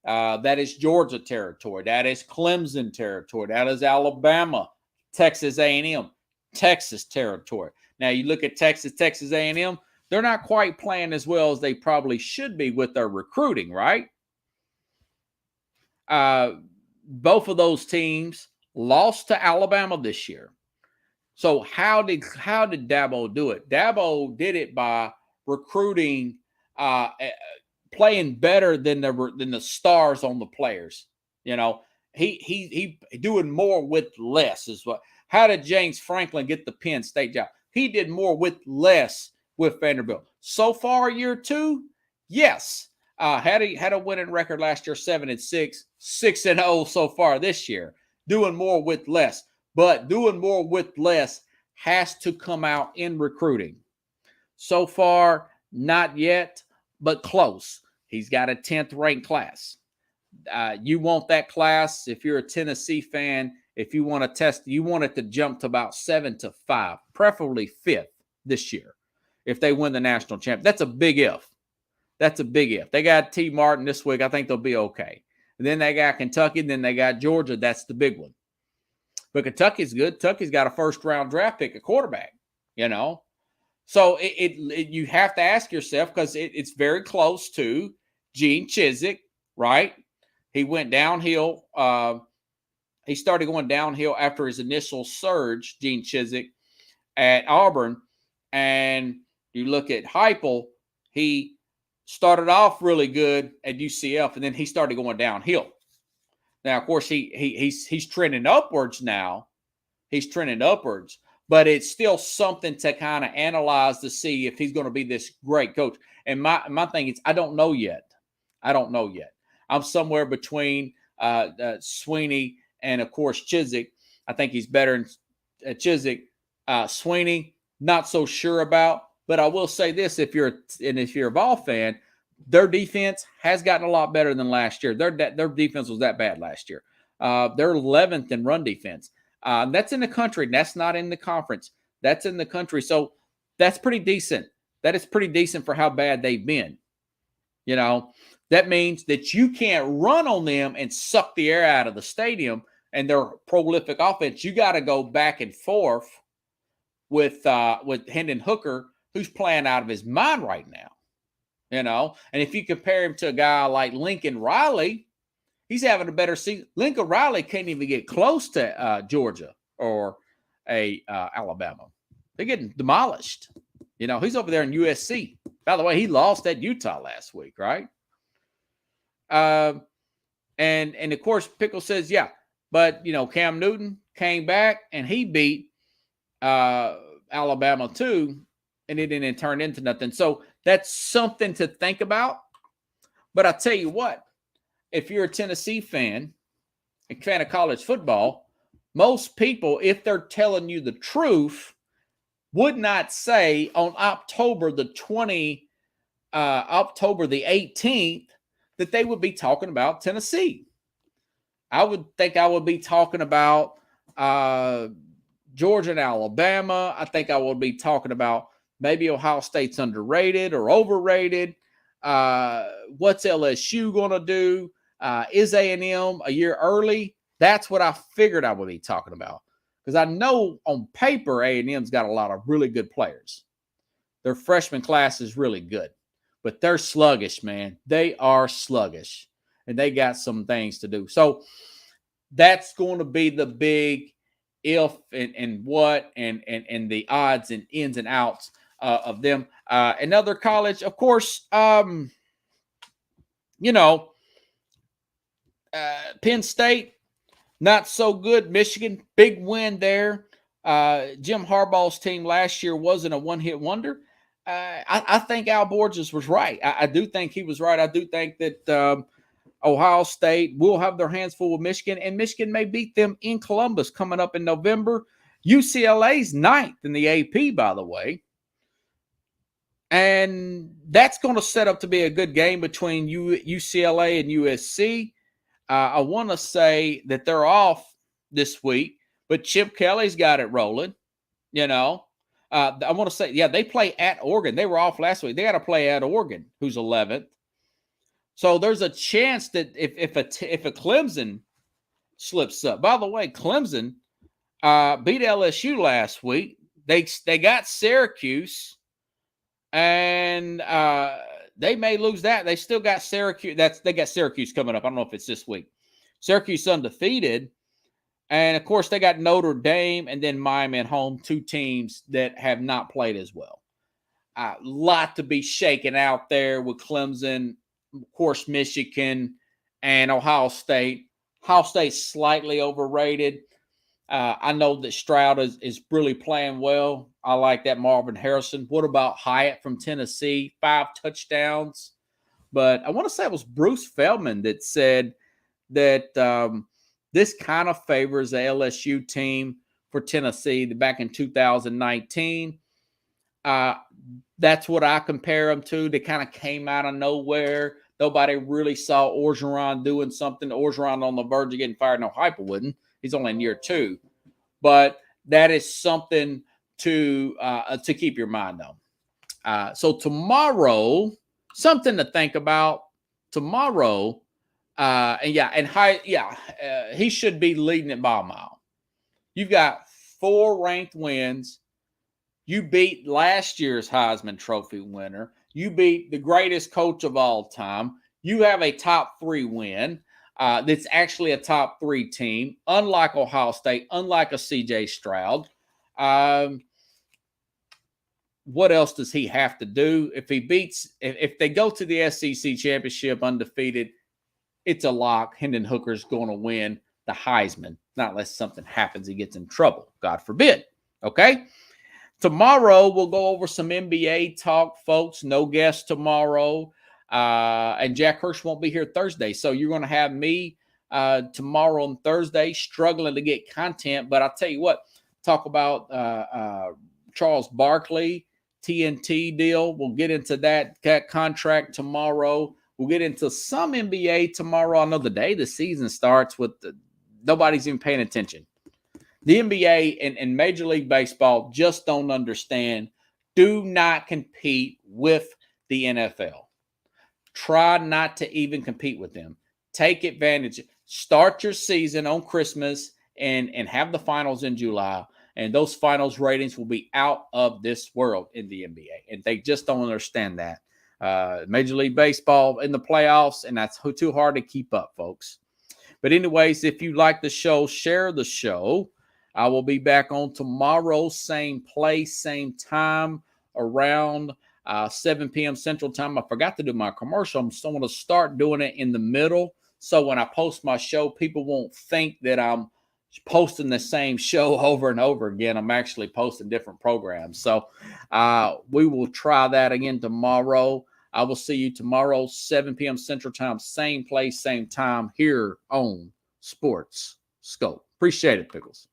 That is Georgia territory. That is Clemson territory. That is Alabama, Texas A&M, Texas territory. Now, you look at Texas A&M, they're not quite playing as well as they probably should be with their recruiting, right? Both of those teams lost to Alabama this year. So how did Dabo do it? Dabo did it by recruiting, playing better than the stars on the players. He doing more with less is what. How did James Franklin get the Penn State job? He did more with less with Vanderbilt. So far, year 2, yes. Had a winning record last year, 7-6, 6-0 so far this year. Doing more with less, but doing more with less has to come out in recruiting. So far, not yet, but close. He's got a 10th ranked class. You want that class if you're a Tennessee fan. If you want to test, you want it to jump to about 7-5, preferably 5th this year. If they win the national championship, that's a big if. That's a big if. They got T. Martin this week. I think they'll be okay. And then they got Kentucky. Then they got Georgia. That's the big one. But Kentucky's good. Kentucky's got a 1st-round draft pick, a quarterback, So you have to ask yourself, because it's very close to Gene Chizik, right? He went downhill. He started going downhill after his initial surge, Gene Chizik, at Auburn. And you look at Heupel, he started off really good at UCF, and then he started going downhill. Now, of course, he's trending upwards now. He's trending upwards, but it's still something to kind of analyze to see if he's going to be this great coach. And my thing is, I don't know yet. I don't know yet. I'm somewhere between Sweeney and, of course, Chizik. I think he's better than Chizik. Sweeney, not so sure about. But I will say this: if you're a Vol fan, their defense has gotten a lot better than last year. Their defense was that bad last year. They're 11th in run defense. That's in the country. That's not in the conference. That's in the country. So that's pretty decent. That is pretty decent for how bad they've been. You know, that means that you can't run on them and suck the air out of the stadium and their prolific offense. You got to go back and forth with Hendon Hooker, who's playing out of his mind right now. You know, and if you compare him to a guy like Lincoln Riley, he's having a better season. Lincoln Riley can't even get close to Georgia or Alabama. They're getting demolished. You know, he's over there in USC. By the way, he lost at Utah last week, right? And of course, Pickle says, yeah, but, you know, Cam Newton came back and he beat Alabama too, and it didn't turn into nothing. So that's something to think about. But I tell you what, if you're a Tennessee fan, a fan of college football, most people, if they're telling you the truth, would not say on October the 18th that they would be talking about Tennessee. I would think I would be talking about Georgia and Alabama. I think I would be talking about maybe Ohio State's underrated or overrated. What's LSU going to do? Is A&M a year early? That's what I figured I would be talking about. Because I know on paper A&M's got a lot of really good players. Their freshman class is really good. But they're sluggish, man. They are sluggish. And they got some things to do. So that's going to be the big if and what and the odds and ins and outs of them. Another college, of course, Penn State, not so good. Michigan, big win there. Jim Harbaugh's team last year wasn't a one-hit wonder. I think Al Borges was right. I do think he was right. I do think that Ohio State will have their hands full with Michigan, and Michigan may beat them in Columbus coming up in November. UCLA's 9th in the AP, by the way. And that's going to set up to be a good game between UCLA and USC. I want to say that they're off this week, but Chip Kelly's got it rolling, you know. I want to say, yeah, they play at Oregon. They were off last week. They got to play at Oregon, who's 11th. So there's a chance that if a Clemson slips up. By the way, Clemson beat LSU last week. They got Syracuse, and they may lose that. They still got Syracuse. They got Syracuse coming up. I don't know if it's this week. Syracuse undefeated. And, of course, they got Notre Dame and then Miami at home, two teams that have not played as well. A lot to be shaken out there with Clemson, of course, Michigan, and Ohio State. Ohio State's slightly overrated. I know that Stroud is really playing well. I like that Marvin Harrison. What about Hyatt from Tennessee? 5 touchdowns. But I want to say it was Bruce Feldman that said that this kind of favors the LSU team for Tennessee back in 2019. That's what I compare them to. They kind of came out of nowhere. Nobody really saw Orgeron doing something. Orgeron on the verge of getting fired. No, Heupel wouldn't. He's only in year 2. But that is something to keep your mind on. So tomorrow, something to think about. Tomorrow, he should be leading it by a mile. You've got 4 ranked wins. You beat last year's Heisman Trophy winner. You beat the greatest coach of all time. You have a top 3 win. That's actually a top 3 team, unlike Ohio State, unlike a CJ Stroud. What else does he have to do? If he beats, if they go to the SEC championship undefeated, it's a lock. Hendon Hooker's going to win the Heisman, not unless something happens, he gets in trouble, God forbid. Okay. Tomorrow, we'll go over some NBA talk, folks. No guests tomorrow. And Jack Hirsch won't be here Thursday. So you're going to have me tomorrow and Thursday struggling to get content. But I'll tell you what, talk about Charles Barkley, TNT deal. We'll get into that contract tomorrow. We'll get into some NBA tomorrow. I know the day the season starts with nobody's even paying attention. The NBA and Major League Baseball just don't understand. Do not compete with the NFL. Try not to even compete with them. Take advantage. Start your season on Christmas and have the finals in July. And those finals ratings will be out of this world in the NBA. And they just don't understand that. Major League Baseball in the playoffs, and that's too hard to keep up, folks. But anyways, if you like the show, share the show. I will be back on tomorrow, same place, same time, around 7 p.m. Central Time. I forgot to do my commercial. I'm still going to start doing it in the middle. So when I post my show, people won't think that I'm posting the same show over and over again. I'm actually posting different programs. So we will try that again tomorrow. I will see you tomorrow, 7 p.m. Central Time, same place, same time here on Sports Scope. Appreciate it, Pickles.